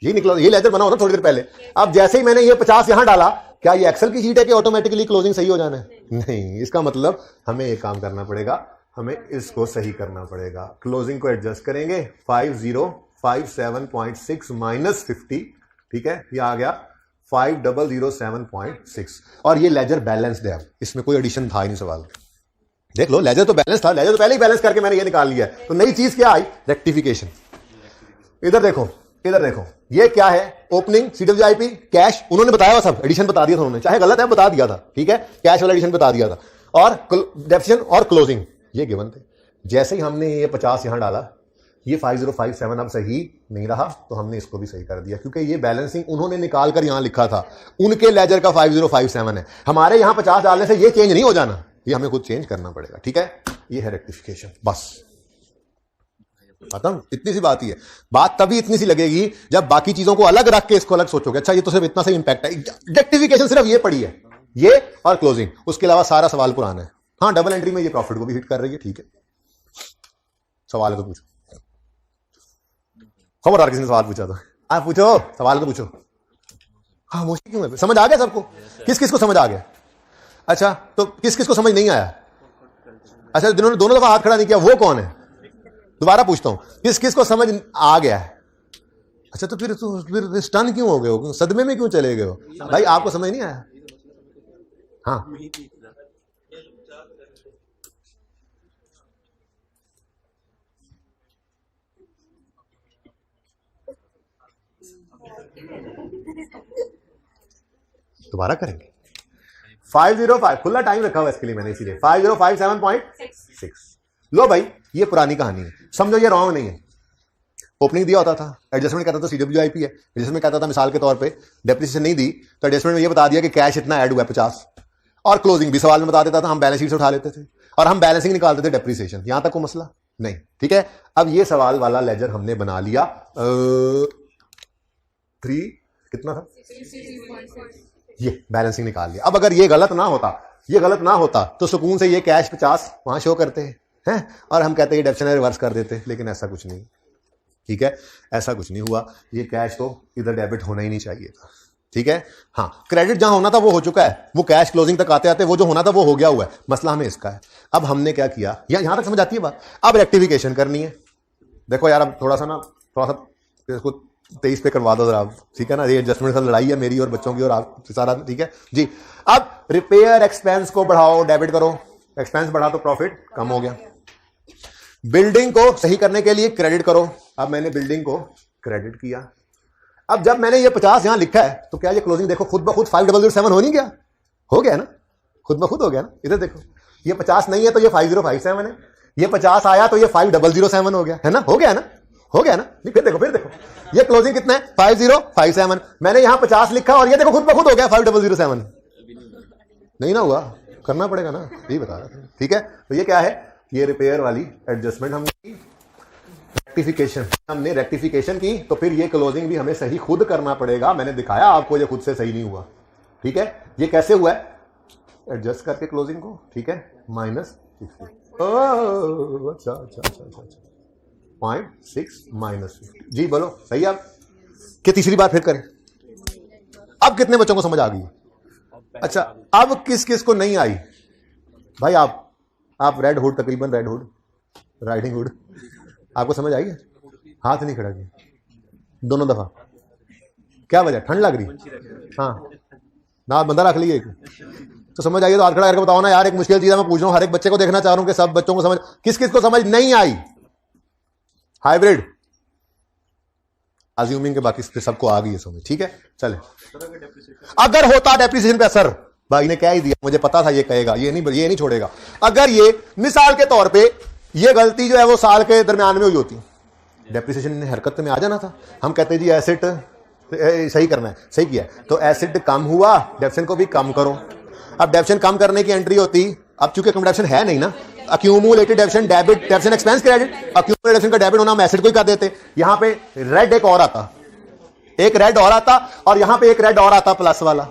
ये निकला, ये लेजर बना हो ना थोड़ी देर पहले। अब जैसे ही मैंने ये 50 यहां डाला, क्या ये एक्सेल की शीट है कि ऑटोमेटिकली क्लोजिंग सही हो जाना है? नहीं, इसका मतलब हमें एक काम करना पड़ेगा, हमें इसको सही करना पड़ेगा। क्लोजिंग को एडजस्ट करेंगे 5057.6 माइनस 50, ठीक है, ये आ गया 5007.6 और ये लेजर बैलेंस्ड है। इसमें कोई एडिशन था ही नहीं। सवाल देख लो, लेजर तो बैलेंस था, लेजर तो पहले ही बैलेंस करके मैंने ये निकाल लिया है। तो नई चीज क्या आई? रेक्टिफिकेशन। इधर देखो, इधर देखो, ये क्या है? ओपनिंग, CWIP, कैश, उन्होंने बताया हुआ सब, एडिशन बता दिया था उन्होंने, चाहे गलत है बता दिया था, ठीक है, कैश वाला एडिशन बता दिया था, और डेफिशन और क्लोजिंग ये गिवन थे। जैसे ही हमने ये 50 यहां डाला, ये 5057 अब सही नहीं रहा, तो हमने इसको भी सही कर दिया, क्योंकि ये बैलेंसिंग उन्होंने निकाल कर यहां लिखा था, उनके लेजर का 5057 है, हमारे यहां 50 डालने से ये चेंज नहीं हो जाना, ये हमें खुद चेंज करना पड़ेगा, ठीक है। ये है रेक्टिफिकेशन, बस खत्म। इतनी सी बात ही है। बात तभी इतनी सी लगेगी जब बाकी चीजों को अलग रख के इसको अलग सोचोगे। अच्छा, ये तो सिर्फ इतना सा इंपैक्ट है, रेक्टिफिकेशन सिर्फ ये पड़ी है, ये और क्लोजिंग, उसके अलावा सारा सवाल पुराना है। हाँ, डबल एंट्री में ये प्रॉफिट को भी हिट कर रही है, ठीक है। सवाल है तो पूछो, खबरदार किसी ने सवाल पूछा तो आप पूछो, सवाल तो पूछो। हाँ, मोस्टली क्यों है? समझ आ गया सबको? किस किस को समझ आ गया? अच्छा, तो किस किस को समझ नहीं आया? अच्छा, जिन्होंने दोनों दफा हाथ खड़ा नहीं किया वो कौन है? दोबारा पूछता हूं, किस किस को समझ आ गया है? अच्छा, तो फिर स्टन क्यों हो गए हो? सदमे में क्यों चले गए हो? भाई आपको समझ नहीं आया? हाँ, दोबारा करेंगे। 505 खुला टाइम रखा हुआ इसके लिए मैंने, इसीलिए 5057.6। लो भाई, ये पुरानी कहानी है, समझो ये रॉन्ग नहीं है। ओपनिंग दिया होता था, एडजस्टमेंट कहता था CWIP है, एडजस्टमेंट कहता था मिसाल के तौर पे डेप्रिसिएशन नहीं दी तो एडजस्टमेंट में ये बता दिया कि कैश इतना ऐड हुआ है 50, और क्लोजिंग भी सवाल में बता देता था, हम बैलेंस शीट से उठा लेते थे और हम बैलेंसिंग निकालते थे डेप्रिसिएशन। यहां तक कोई मसला नहीं, ठीक है। अब ये सवाल वाला लेजर हमने बना लिया, 3 कितना था, ये बैलेंसिंग निकाल लिया। अब अगर ये गलत ना होता, ये गलत ना होता तो सुकून से ये कैश 50 वहां शो करते हैं और हम कहते हैं डेप्शन रिवर्स कर देते, लेकिन ऐसा कुछ नहीं, ठीक है, ऐसा कुछ नहीं हुआ। ये कैश तो इधर डेबिट होना ही नहीं चाहिए था, ठीक है। हाँ, क्रेडिट जहां होना था वो हो चुका है, वो कैश क्लोजिंग तक आते आते वो जो होना था वो हो गया हुआ है, मसला हमें इसका है। अब हमने क्या किया, यहां तक समझ आती है बात? अब रेक्टिफिकेशन करनी है। देखो यार, अब थोड़ा सा इसको 23 पे करवा दो जरा, ठीक है ना। ये एडजस्टमेंट से लड़ाई है मेरी और बच्चों की और आप सारा, ठीक है जी। अब रिपेयर एक्सपेंस को बढ़ाओ, डेबिट करो, एक्सपेंस बढ़ा तो प्रॉफिट कम हो गया। बिल्डिंग को सही करने के लिए क्रेडिट करो, अब मैंने बिल्डिंग को क्रेडिट किया। अब जब मैंने ये 50 यहां लिखा है तो क्या ये क्लोजिंग देखो खुद ब खुद 5007 हो नहीं गया? हो गया ना, खुद ब खुद हो गया ना। इधर देखो, ये 50 नहीं है तो ये 5057 है, ये 50 आया तो ये 5007 हो गया, है ना, हो गया ना, हो गया ना। फिर देखो ये क्लोजिंग कितना है, 5057। मैंने यहां 50 लिखा और ये देखो खुद ब खुद हो गया 5007। नहीं ना हुआ, करना पड़ेगा ना, यही बता रहा था, ठीक है। तो ये क्या है, ये रिपेयर वाली एडजस्टमेंट हमने की, रेक्टिफिकेशन की, तो फिर ये क्लोजिंग भी हमें सही खुद करना पड़ेगा। मैंने दिखाया आपको, ये खुद से सही नहीं हुआ, ठीक है। ये कैसे हुआ है, एडजस्ट करके क्लोजिंग को, ठीक है, -60। अच्छा 0.6 -50 जी, बोलो सही। आप कि तीसरी बार फिर करें? अब कितने बच्चों को समझ आ गई? अच्छा, अब किस किस को नहीं आई भाई? आप रेड हुड, तकरीबन रेड हुड, राइडिंग हुड, आपको समझ आई है? हाथ नहीं खड़ा किया दोनों दफा, क्या वजह? ठंड लग रही? हाँ ना, बंदा रख लीजिए तो समझ आइए। तो हाथ खड़ा करके बताओ ना यार, एक मुश्किल चीज है, मैं पूछ रहा हूं, हर एक बच्चे को देखना चाह रहा हूं कि सब बच्चों को समझ, किस किस को समझ नहीं आई? हाइब्रिड अज्यूमिंग के बाकी सबको आ गई है समझ, ठीक है। चले, अगर होता डेप्रिसिएशन पे असर, भाई ने क्या ही दिया, मुझे पता था ये कहेगा, ये नहीं छोड़ेगा। अगर ये मिसाल के तौर पे ये गलती जो है वो साल के दरमियान में हुई होती, डेप्रिसिएशन ने हरकत में आ जाना था। हम कहते जी एसेट सही करना है, सही किया, तो एसेट कम हुआ, डेप्शन को भी कम करो। अब डेप्शन कम करने की एंट्री होती, अब चूंकि डेप्शन है नहीं ना, accumulated डेप्शन debit, डेप्शन expense credit, accumulated डेप्शन का डेबिट होना, हम एसेट को ही कर देते। यहां पे रेड एक और आता, एक रेड और आता, और यहां पे एक रेड और आता प्लस वाला,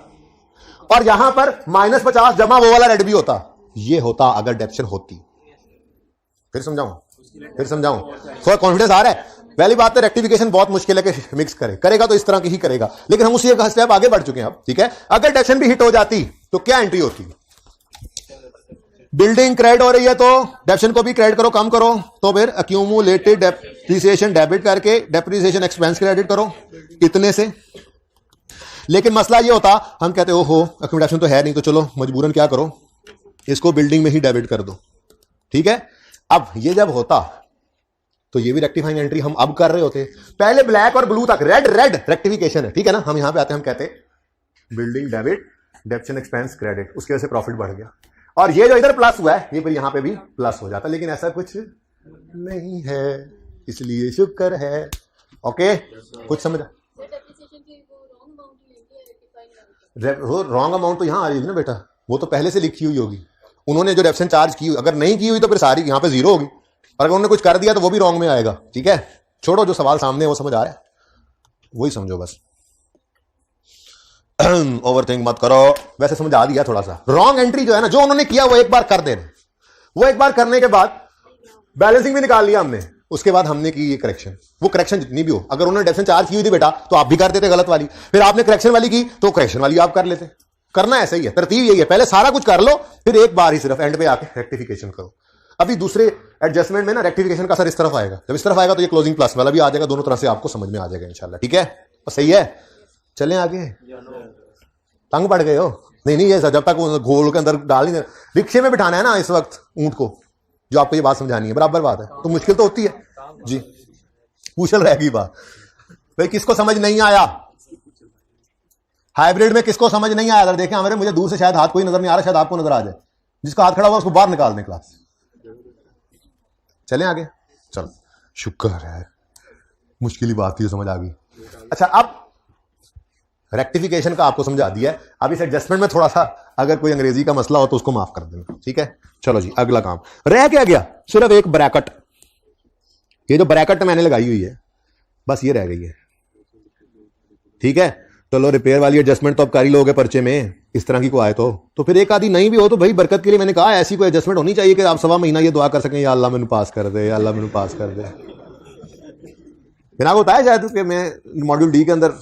और यहां पर -50 जमा वो वाला रेड भी होता। ये होता अगर डेप्शन होती। फिर समझाऊं थोड़ा कॉन्फिडेंस आ रहा है? पहली बात है रेक्टिफिकेशन बहुत मुश्किल है कि मिक्स करे, करेगा तो इस तरह की ही करेगा, लेकिन हम उसी एक स्टेप आगे बढ़ चुके हैं अब, ठीक है। अगर डेप्शन भी हिट हो जाती तो क्या एंट्री होती? बिल्डिंग क्रेडिट हो रही है तो डेप्शन को भी क्रेडिट करो, कम करो, तो फिर अक्यूमुलेटेड डेप्रिसिएशन डेबिट करके डेप्रिसिएशन एक्सपेंस क्रेडिट करो इतने से। लेकिन मसला ये होता, हम कहते हो अक्यूमुलेशन तो है नहीं, तो चलो मजबूरन क्या करो, इसको बिल्डिंग में ही डेबिट कर दो, ठीक है। अब ये जब होता तो ये भी रेक्टिफाइंग एंट्री हम अब कर रहे होते। पहले ब्लैक और ब्लू तक रेड रेक्टिफिकेशन है, ठीक है ना। हम यहां पे आते हैं, हम कहते बिल्डिंग डेबिट डेप्शन एक्सपेंस क्रेडिट, उसकी वजह से प्रॉफिट बढ़ गया, और ये जो इधर प्लस हुआ है ये फिर यहां पे भी प्लस हो जाता, लेकिन ऐसा कुछ नहीं है, इसलिए शुक्र है। ओके, कुछ समझ? रॉन्ग अमाउंट तो यहां आ रही है ना बेटा, वो तो पहले से लिखी हुई होगी। उन्होंने जो डेप्शन चार्ज की, अगर नहीं की हुई तो फिर सारी यहां पे जीरो होगी, और अगर उन्होंने कुछ कर दिया तो वो भी रॉन्ग में आएगा, ठीक है। छोड़ो, जो सवाल सामने है वो समझ आ रहा है, वही समझो बस। ओवरथिंक मत करो, वैसे समझ आ दिया थोड़ा सा। रॉन्ग एंट्री जो है ना, जो उन्होंने किया वो एक बार कर देना, वो एक बार करने के बाद बैलेंसिंग भी निकाल लिया हमने, उसके बाद हमने की ये करेक्शन। वो करेक्शन जितनी भी हो, अगर उन्होंने डेप्शन चार्ज की हुई थी बेटा तो आप भी कर देते गलत वाली, फिर आपने करेक्शन वाली की तो करेक्शन वाली आप कर लेते। करना ऐसा ही है, तरतीब यही है, पहले सारा कुछ कर लो, फिर एक बार ही सिर्फ एंड पे आके रेक्टिफिकेशन करो। अभी दूसरे एडजस्टमेंट में ना रेक्टिफिकेशन का असर इस तरफ आएगा, जब इस तरफ आएगा तो ये क्लोजिंग प्लस वाला भी आ जाएगा, दोनों तरफ से आपको समझ में आ जाएगा इंशाल्लाह, ठीक है। और सही है, चलें आगे। तंग पड़ गए हो? नहीं ये जब तक घोल के अंदर डाल नहीं, रिक्शे में बिठाना है ना इस वक्त ऊंट को, जो आपको ये बात समझानी है, बराबर बात है, तो मुश्किल तो होती है जी। पूछल रहेगी बात भाई, किसको समझ नहीं आया हाइब्रिड में, किसको समझ नहीं आया? अगर देखें हमारे, मुझे दूर से शायद हाथ कोई नजर नहीं आ रहा, शायद आपको नजर आ जाए, जिसका हाथ खड़ा हुआ उसको बाहर निकाल दें क्लास। चलें आगे, चलो शुक्र है, मुश्किल ही बात थी, समझ आ गई। अच्छा, अब रेक्टिफिकेशन का आपको समझा दिया है, अब इस एडजस्टमेंट में थोड़ा सा अगर कोई अंग्रेजी का मसला हो तो उसको माफ कर देना, ठीक है। चलो जी, अगला काम रह क्या गया, सिर्फ एक ब्रैकेट, ये जो ब्रैकेट मैंने लगाई हुई है बस ये रह गई है, ठीक है। चलो रिपेयर वाली एडजस्टमेंट तो अब कर ही लोगे पर्चे में, इस तरह की को आए तो फिर एक आदि नहीं भी हो तो भाई बरकत के लिए मैंने कहा ऐसी कोई एडजस्टमेंट होनी चाहिए कि आप सवा महीना ये दुआ कर सकें, या अल्लाह मैंने पास कर दे, या अल्लाह मैंने पास कर दे। मैंने आपको बताया शायद कि मैं मॉड्यूल डी के अंदर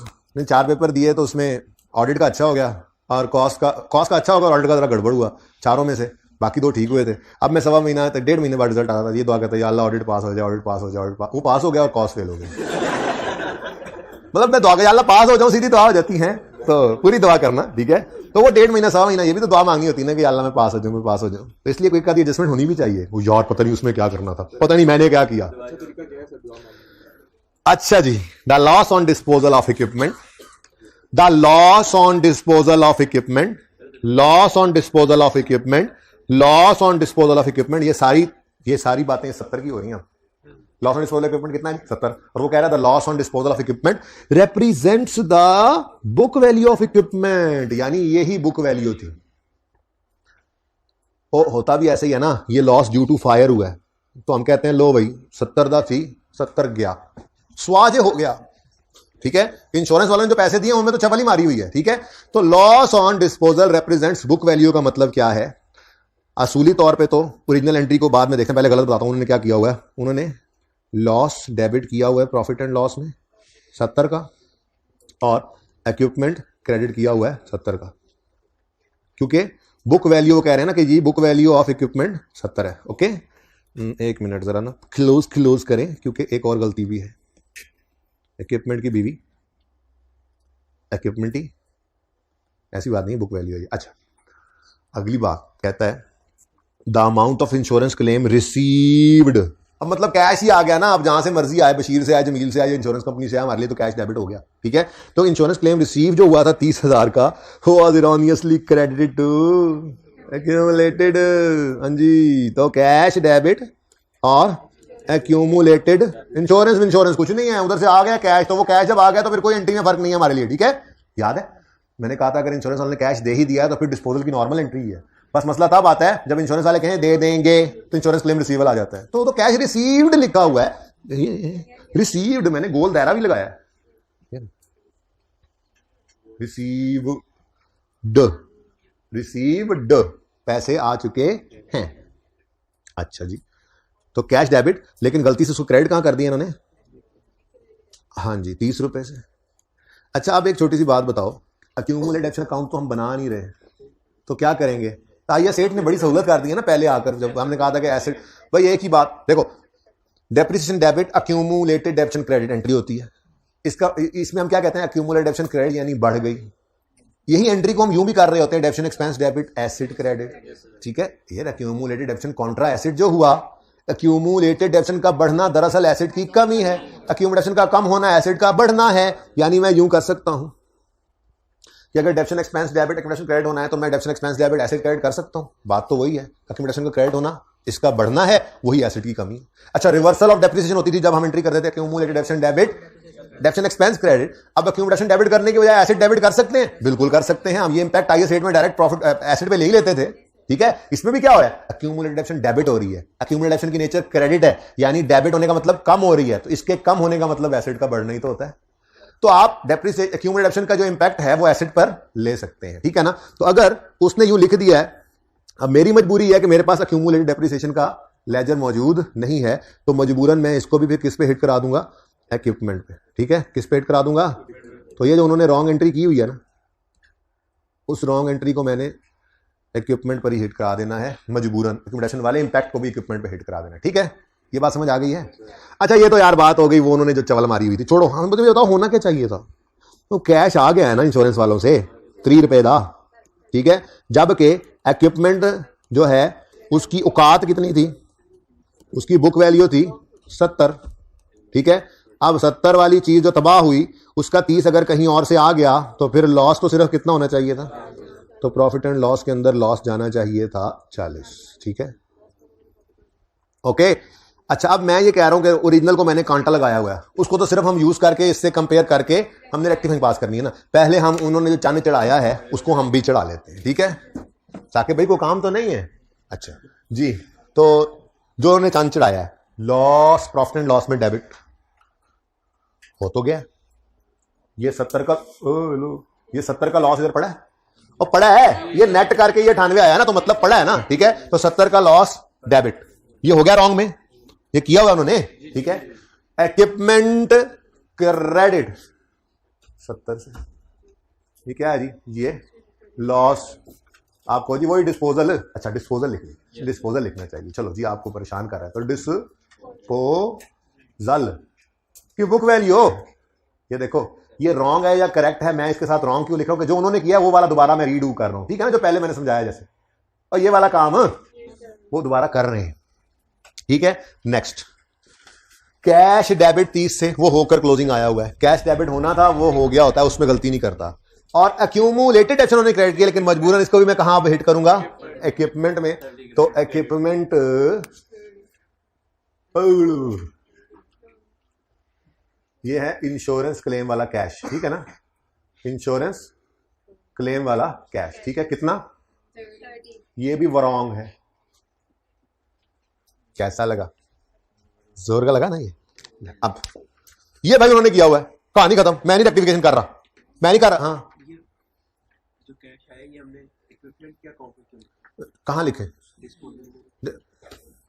4 पेपर दिए तो उसमें ऑडिट का अच्छा हो गया और कॉस्ट का अच्छा होगा, और ऑडिट का जरा गड़बड़ हुआ चारों में से, बाकी 2 ठीक हुए थे। अब मैं सवा महीना तक 1.5 महीने बाद रिजल्ट आ रहा था, ये दुआ करता है या अल्लाह ऑडिट पास हो जाए, ऑडिट पास हो जाए, वो पास हो गया और कॉस्ट फेल हो गई। मतलब मैं दुआ अल्लाह पास हो जाऊं, सीधी दुआ हो जाती है, तो पूरी दुआ करना, ठीक है। तो वो 1.5 महीना सवा महीना ये भी तो दुआ मांगनी होती है ना कि अल्लाह मैं पास हो जाऊं, मैं पास हो जाऊं, तो इसलिए कोई का एडजस्टमेंट होनी भी चाहिए। वो यार पता नहीं उसमें क्या करना था, पता नहीं मैंने क्या किया। अच्छा जी, the loss on disposal of equipment, the loss on disposal of equipment, loss on disposal of equipment, loss on disposal of equipment, ये सारी बातें 70 की हो रही हैं। लॉस ऑन डिस्पोजल इक्विपमेंट कितना है? 70। और वो कह रहा है the loss on disposal of equipment represents the book value of equipment, यानी यही बुक वैल्यू थी। और होता भी ऐसे ही है ना, ये लॉस ड्यू टू फायर हुआ है तो हम कहते हैं लो भाई 70 दा थी, 70 गया, स्वाज हो गया, ठीक है। इंश्योरेंस वालों ने जो पैसे दिए उनमें तो चपली मारी हुई है, ठीक है। तो loss on disposal represents book value का मतलब क्या है? असूली तौर पे तो ओरिजिनल एंट्री को बाद में देखें, पहले गलत बताता हूं उन्होंने क्या किया हुआ है। उन्होंने लॉस डेबिट किया हुआ है प्रॉफिट एंड लॉस में 70 का, और इक्विपमेंट क्रेडिट किया हुआ है 70 का, क्योंकि बुक वैल्यू कह रहे हैं ना कि जी बुक वैल्यू ऑफ इक्विपमेंट 70 है। ओके, एक मिनट जरा ना क्लोज करें, क्योंकि एक और गलती भी है। इक्विपमेंट की बीवी इक्विपमेंट ही, ऐसी बात नहीं, बुक वैल्यू है। अच्छा, अगली बात कहता है the amount of insurance claim received. अब मतलब कैश ही आ गया ना, अब जहां से मर्जी आए, बशीर से आए, जमील से आए, इंश्योरेंस कंपनी से आए, हमारे लिए तो कैश डेबिट हो गया, ठीक है। तो इंश्योरेंस क्लेम रिसीव जो हुआ था 30,000 का, वाज इरोनियसली क्रेडिटेड टू एक्यूमुलेटेड, हाँ जी, तो कैश डेबिट और एक्यूमुलेटेड इंश्योरेंस कुछ नहीं है, उधर से आ गया कैश, तो वो कैश जब आ गया तो फिर कोई एंट्री में फर्क नहीं है हमारे लिए, ठीक है। याद है मैंने कहा था अगर इंश्योरेंस वाले ने कैश दे ही दिया तो फिर डिस्पोजल की नॉर्मल एंट्री है। बस मसला तब आता है जब इंश्योरेंस वाले कहें दे देंगे तो इंश्योरेंस क्लेम रिसीवल आ जाता है। तो कैश रिसीव्ड लिखा हुआ है, रिसीव्ड मैंने गोल दायरा भी लगाया है, रिसीव्ड पैसे आ चुके हैं। अच्छा जी, तो कैश डेबिट, लेकिन गलती से उसको क्रेडिट कहां कर दिया इन्होंने? हाँ जी, 30 रुपए से। अच्छा, अब एक छोटी सी बात बताओ, अक्यूमुलेट एक्शन अकाउंट तो हम बना नहीं रहे, तो क्या करेंगे? तो आईएस 8 ने बड़ी सहूलत कर दी है ना पहले आकर, जब हमने कहा था कि एसेट, भाई एक ही बात देखो, depreciation debit accumulated depreciation credit entry होती है। इसमें हम क्या कहते हैं, अक्यूमुलेटेड डेबिशन क्रेडिट यानी बढ़ गई। यही एंट्री को हम यूं भी कर रहे होते हैं, डेबिशन एक्सपेंस डेबिट एसिड क्रेडिट, ठीक है। ये अक्यूमुलेटेड डेबिशन कॉन्ट्रा एसिड जो हुआ, अक्यूमुलेटेड डेबिशन का बढ़ना दरअसल एसिड की कमी है, अक्यूमुलेशन का कम होना एसिड का बढ़ना है। यानी मैं यूं कर सकता हूं कि अगर डेबिशन एक्सपेंस डेबिट अक्यूमुलेशन क्रेडिट होना है तो मैं डेबिशन एक्सपेंस डेबिट एसिड क्रेडिट कर सकता हूं। बात तो वही है, अक्यूमुलेशन का क्रेडिट होना, इसका बढ़ना है, वही एसिड की कमी है। अच्छा, रिवर्सल ऑफ डेप्रिसिएशन होती थी जब हम एंट्री करते थे अक्यूमुलेटेड डेबिशन डेबिट डेबिशन एक्सपेंस क्रेडिट। अब अक्यूमुलेशन डेबिट करने की बजाय एसिड डेबिट कर सकते हैं, बिल्कुल कर सकते हैं हम। ये इंपैक्ट आईएस 8 में डायरेक्ट प्रॉफिट एसिड पे ले ही लेते थे, ठीक है। इसमें भी क्या हो रहा है, अक्यूमुलेटेड डेबिशन डेबिट हो रही है। अक्यूमुलेटेड डेबिशन की नेचर क्रेडिट है, यानी डेबिट होने का मतलब कम हो रही है, तो इसके कम होने का मतलब एसिड का बढ़ना ही तो होता है। तो आप डेप्रिसिएशन अक्यूमुलेटेड डेबिशन का जो इंपैक्ट है वो एसिड पर ले सकते हैं, ठीक है ना। तो अगर उसने यूं लिख दिया है, अब मेरी मजबूरी है कि मेरे पास अक्यूमुलेटेड डेप्रिसिएशन का लेजर मौजूद नहीं है, तो मजबूरन मैं इसको भी फिर किस पे हिट करा दूंगा, इक्विपमेंट पे, ठीक है। किस पे हिट करा दूंगा, तो ये जो उन्होंने रॉन्ग एंट्री की हुई है ना, उस रॉन्ग एंट्री को मैंने इक्विपमेंट पर ही हिट करा देना है मजबूरन। अक्यूमुलेशन वाले इंपैक्ट को भी इक्विपमेंट पे हिट करा देना है, ठीक है। ये बात समझ आ गई है? अच्छा, ये तो यार बात हो गई वो उन्होंने जो चवल मारी हुई थी, छोड़ो। हम मुझे बताओ होना क्या चाहिए था। तो कैश आ गया है ना इंश्योरेंस वालों से 3 रुपए का, ठीक है। जबकि इक्विपमेंट जो है उसकी औकात कितनी थी, उसकी बुक वैल्यू थी 70, ठीक है। अब 70 वाली चीज जो तबाह हुई, उसका 30 अगर कहीं और से आ गया तो फिर लॉस तो सिर्फ कितना होना चाहिए था, तो प्रॉफिट एंड लॉस के अंदर लॉस जाना चाहिए था 40, ठीक है, ओके। अच्छा, अब मैं ये कह रहा हूं कि ओरिजिनल को मैंने कांटा लगाया हुआ है, उसको तो सिर्फ हम यूज करके इससे कंपेयर करके हमने रेक्टिफाइंग पास करनी है ना। पहले हम उन्होंने जो चंद चढ़ाया है उसको हम भी चढ़ा लेते हैं, ठीक है। साकिब भाई को काम तो नहीं है, अच्छा जी। तो जो उन्होंने चंद चढ़ाया है, लॉस प्रॉफिट एंड लॉस में डेबिट हो तो गया। ये 70 का ये 70 का लॉस इधर पड़ा है, और पड़ा है, ये नेट करके ये 98 आया ना, तो मतलब पड़ा है ना, ठीक है। तो 70 का लॉस डेबिट, ये हो गया रॉन्ग में, ये किया हुआ उन्होंने, ठीक है। इक्विपमेंट क्रेडिट 70 से, ये क्या है जी, ये लॉस आपको जी वही डिस्पोजल, अच्छा डिस्पोजल लिखनी, डिस्पोजल लिखना चाहिए, चलो जी आपको परेशान कर रहा है, तो डिस्पोजल की बुक वैल्यू, ये देखो ये रॉन्ग है या करेक्ट है, मैं इसके साथ रॉन्ग क्यों लिख रहा हूं कि जो उन्होंने किया वो वाला दोबारा मैं रीडू कर रहा हूं, ठीक है ना, जो पहले मैंने समझाया जैसे, और ये वाला काम वो दोबारा कर रहे हैं, ठीक है। नेक्स्ट, कैश डेबिट 30 से, वो होकर क्लोजिंग आया हुआ है, कैश डेबिट होना था वो हो गया होता है, उसमें गलती नहीं करता। और अक्यूमुलेटेड एक्शन उन्होंने क्रेडिट किया, लेकिन मजबूरन इसको भी मैं कहां पे हिट करूंगा, इक्विपमेंट में। तो इक्विपमेंट ये है इंश्योरेंस क्लेम वाला कैश, ठीक है ना, इंश्योरेंस क्लेम वाला कैश, ठीक है। कितना, ये भी रॉन्ग है। कैसा लगा, जोर का लगा ना ये। अब ये भाई उन्होंने किया हुआ है, कहानी खत्म, मैं नहीं रेक्टिफिकेशन कर रहा, मैं नहीं कर रहा। हाँ, जो कैश है ये हमने इक्विपमेंट क्या कहां लिखे,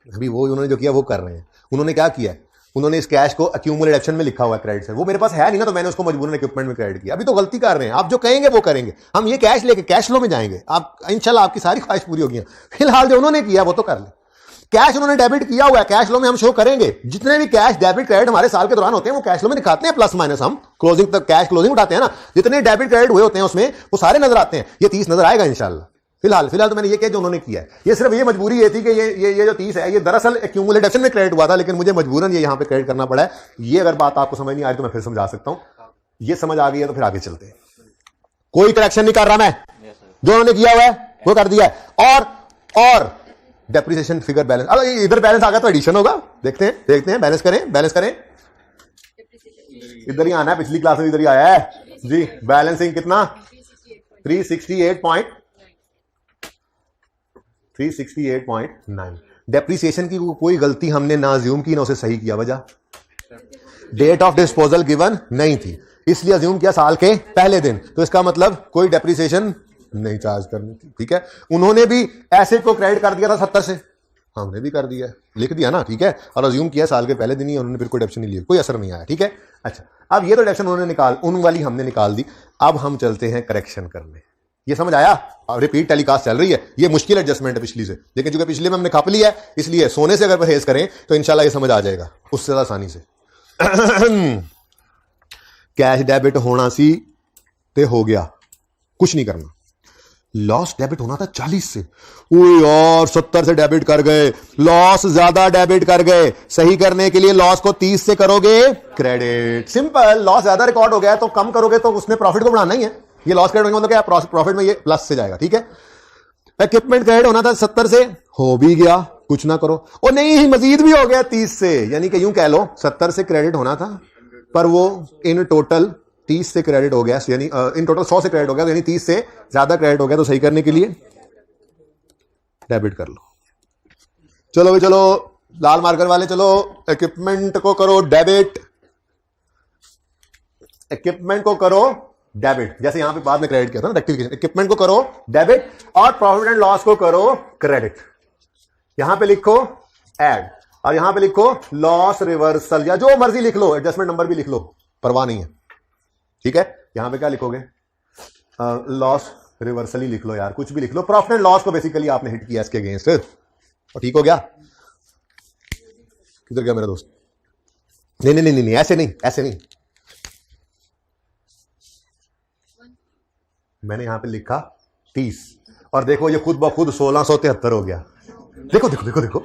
अभी वो उन्होंने जो किया वो कर रहे हैं। उन्होंने क्या किया, उन्होंने इस कैश को अक्यूमुलेटेड एक्शन में लिखा हुआ है क्रेडिट से, वो मेरे पास है नहीं ना, तो मैंने उसको मजबूरन इक्विपमेंट में क्रेडिट किया। अभी तो गलती कर रहे हैं आप, जो कहेंगे वो करेंगे, हम ये कैश लेके कैश फ्लो में जाएंगे, आप इंशाल्लाह आपकी सारी ख्वाहिश पूरी होगी। फिलहाल जो उन्होंने किया वो तो कर ले, कैश उन्होंने डेबिट किया हुआ है, कैश फ्लो में हम शो करेंगे। जितने भी कैश डेबिट क्रेडिट हमारे साल के दौरान होते हैं वो कैश फ्लो में दिखाते हैं, प्लस माइनस हम क्लोजिंग तक कैश क्लोजिंग उठाते हैं ना, जितने डेबिट क्रेडिट हुए होते हैं उसमें वो सारे नजर आते हैं। ये 30 नजर आएगा इंशाल्लाह। फिलहाल तो मैंने ये किया जो उन्होंने किया है, ये सिर्फ ये मजबूरी ये थी कि ये जो 30 है ये दरअसल एक्यूमुलेटेड एक्शन में क्रेडिट हुआ था, लेकिन मुझे मजबूरन ये यहां पे क्रेडिट करना पड़ा है। ये अगर बात आपको समझ नहीं आ रही तो मैं फिर समझा सकता हूं, ये समझ आ गई है तो फिर आगे चलते हैं। कोई करेक्शन नहीं कर रहा मैं, जो उन्होंने किया हुआ है वो कर दिया है। और डेप्रिसिएशन फिगर बैलेंस, अगर इधर बैलेंस आ गया तो एडिशन होगा, देखते हैं बैलेंस करें, इधर ही आना है, पिछली क्लास में इधर ही आया है जी। बैलेंसिंग कितना, 368.9। डेप्रिसिएशन की कोई गलती हमने ना अज्यूम की ना उसे सही किया, वजह डेट ऑफ डिस्पोजल गिवन नहीं थी, इसलिए अज्यूम किया साल के पहले दिन, तो इसका मतलब कोई डेप्रिसिएशन नहीं चार्ज करनी थी, ठीक है। उन्होंने भी एसेट को क्रेडिट कर दिया था 70 से, हमने भी कर दिया, लिख दिया ना, ठीक है, और अज्यूम किया साल के पहले दिन ही उन्होंने फिर कोई डेप्शन नहीं लिया, कोई असर नहीं आया, ठीक है। अच्छा, अब ये तो डेप्शन उन्होंने उन वाली हमने निकाल दी। अब हम चलते हैं करेक्शन करने। ये समझ आया? अब रिपीट टेलीकास्ट चल रही है, ये मुश्किल एडजस्टमेंट है पिछली से, लेकिन चूंकि पिछले में हमने खप लिया है, इसलिए सोने से अगर परहेज करें तो इंशाल्लाह ये समझ आ जाएगा उससे ज्यादा आसानी से। कैश डेबिट होना सी ते हो गया, कुछ नहीं करना। लॉस डेबिट होना था 40 से, ओ यार 70 से डेबिट कर गए, लॉस ज्यादा डेबिट कर गए। सही करने के लिए लॉस को 30 से करोगे क्रेडिट, सिंपल। लॉस ज्यादा रिकॉर्ड हो गया तो कम करोगे तो उसने प्रॉफिट को बढ़ाना ही है। ये लॉस क्रेडिट होगा मतलब क्या, प्रॉफिट में ये प्लस से जाएगा, ठीक है। इक्विपमेंट क्रेडिट होना था 70 से, हो भी गया, कुछ ना करो। और नहीं, मजीद भी हो गया 30 से, यानी कि यूं कह लो 70 से क्रेडिट होना था पर वो इन टोटल 30 से क्रेडिट हो गया, यानी इन टोटल 100 से क्रेडिट हो गया, यानी 30 से ज्यादा क्रेडिट हो गया। तो सही करने के लिए डेबिट कर लो। चलो भाई चलो, लाल मार्कर वाले चलो, इक्विपमेंट को करो डेबिट, इक्विपमेंट को करो डेबिट, जैसे यहां पे बाद में क्रेडिट किया था ना, रेक्टिफिकेशन। इक्विपमेंट को करो डेबिट और प्रॉफिट एंड लॉस को करो क्रेडिट। यहां पे लिखो ऐड और यहां पे लिखो लॉस रिवर्सल, या जो मर्जी लिख लो, एडजस्टमेंट नंबर भी लिख लो, परवाह नहीं है, ठीक है। यहां पे क्या लिखोगे, लॉस रिवर्सल ही लिख लो यार, कुछ भी लिख लो। प्रॉफिट एंड लॉस को बेसिकली आपने हिट किया इसके अगेंस्ट, और ठीक हो गया। किधर गया मेरा दोस्त? नहीं नहीं नहीं नहीं, ऐसे नहीं, ऐसे नहीं। मैंने यहां पे लिखा 30 और देखो ये खुद ब खुद 1673 हो गया। देखो देखो देखो देखो,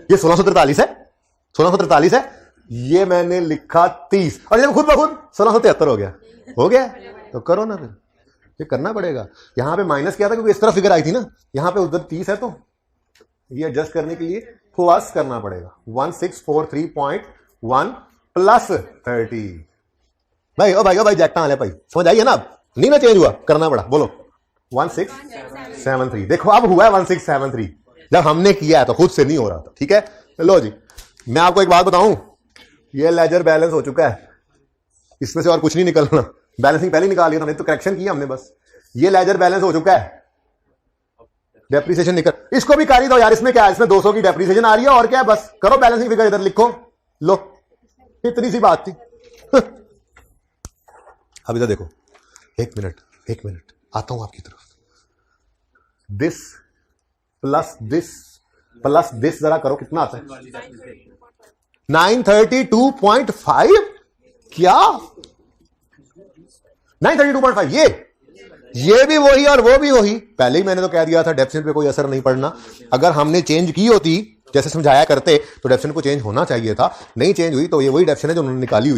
ये 1643 है, 1643 है, ये मैंने लिखा 30 और ये खुद ब खुद 1673 हो गया। हो गया तो करो ना, फिर ये करना पड़ेगा। यहां पे माइनस किया था क्योंकि इस तरफ फिगर आई थी ना, यहां पे उधर 30 है, तो ये एडजस्ट करने के लिए प्लस करना पड़ेगा। 1643.1 प्लस 30। भाई ओ भाई, ओ भाई जैकटा वाले भाई, समझ आई है ना? अब नहीं ना चेंज हुआ, करना पड़ा। बोलो 1673। देखो अब हुआ है 1673, जब हमने किया है तो खुद से नहीं हो रहा था, ठीक है। लो जी, मैं आपको एक बात बताऊं, ये लेजर बैलेंस हो चुका है, इसमें से और कुछ नहीं निकलना। बैलेंसिंग पहले ही निकाल लिया था, नहीं तो करेक्शन किया हमने बस। ये लेजर बैलेंस हो चुका है, डेप्रिसिएशन निकल, इसको भी कारी दो यार। इसमें क्या है, इसमें 200 की डेप्रिसिएशन आ रही है, और क्या है, बस करो बैलेंसिंग फिगर इधर लिखो। लो इतनी सी बात थी। अब इधर देखो, एक मिनट आता हूं आपकी तरफ। दिस प्लस दिस जरा करो, कितना आता है? 932.5। क्या 932.5? ये भी वही और वो भी वही। पहले ही मैंने तो कह दिया था डेप्शन पे कोई असर नहीं पड़ना। अगर हमने चेंज की होती, जैसे समझाया करते, तो डेप्शन को चेंज होना चाहिए था। नहीं चेंज हुई तो ये वही डेप्शन है जो उन्होंने निकाली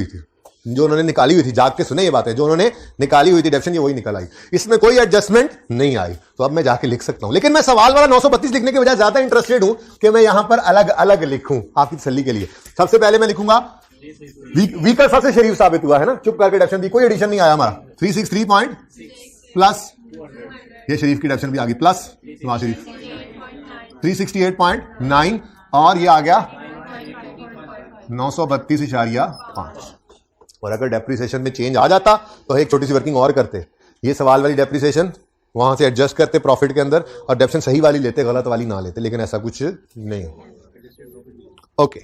हुई थी, जाग के सुने ये बातें, जो उन्होंने निकाली हुई थी डेप्शन, ये वही निकल आई। इसमें कोई एडजस्टमेंट नहीं आई, तो अब मैं जाके लिख सकता हूं। लेकिन मैं सवाल वाला 932 लिखने के बजाय ज्यादा इंटरेस्टेड हूं कि मैं यहां पर अलग अलग लिखूं आपकी तसल्ली के लिए। सबसे पहले मैं लिखूंगा, वीकल सबसे शरीफ साबित हुआ है ना, चुप करके डेप्शन दी, कोई एडिशन नहीं आया हमारा। 363 पॉइंट प्लस, ये शरीफ की डेप्शन भी आ गई प्लस, नवाज शरीफ 368.9 और ये आ गया 932.5। और अगर डेप्रिसिएशन में चेंज आ जाता तो एक छोटी सी वर्किंग और करते, ये सवाल वाली डेप्रिसिएशन वहां से एडजस्ट करते प्रॉफिट के अंदर, और डेप्शन सही वाली लेते, गलत वाली ना लेते। लेकिन ऐसा कुछ नहीं। ओके,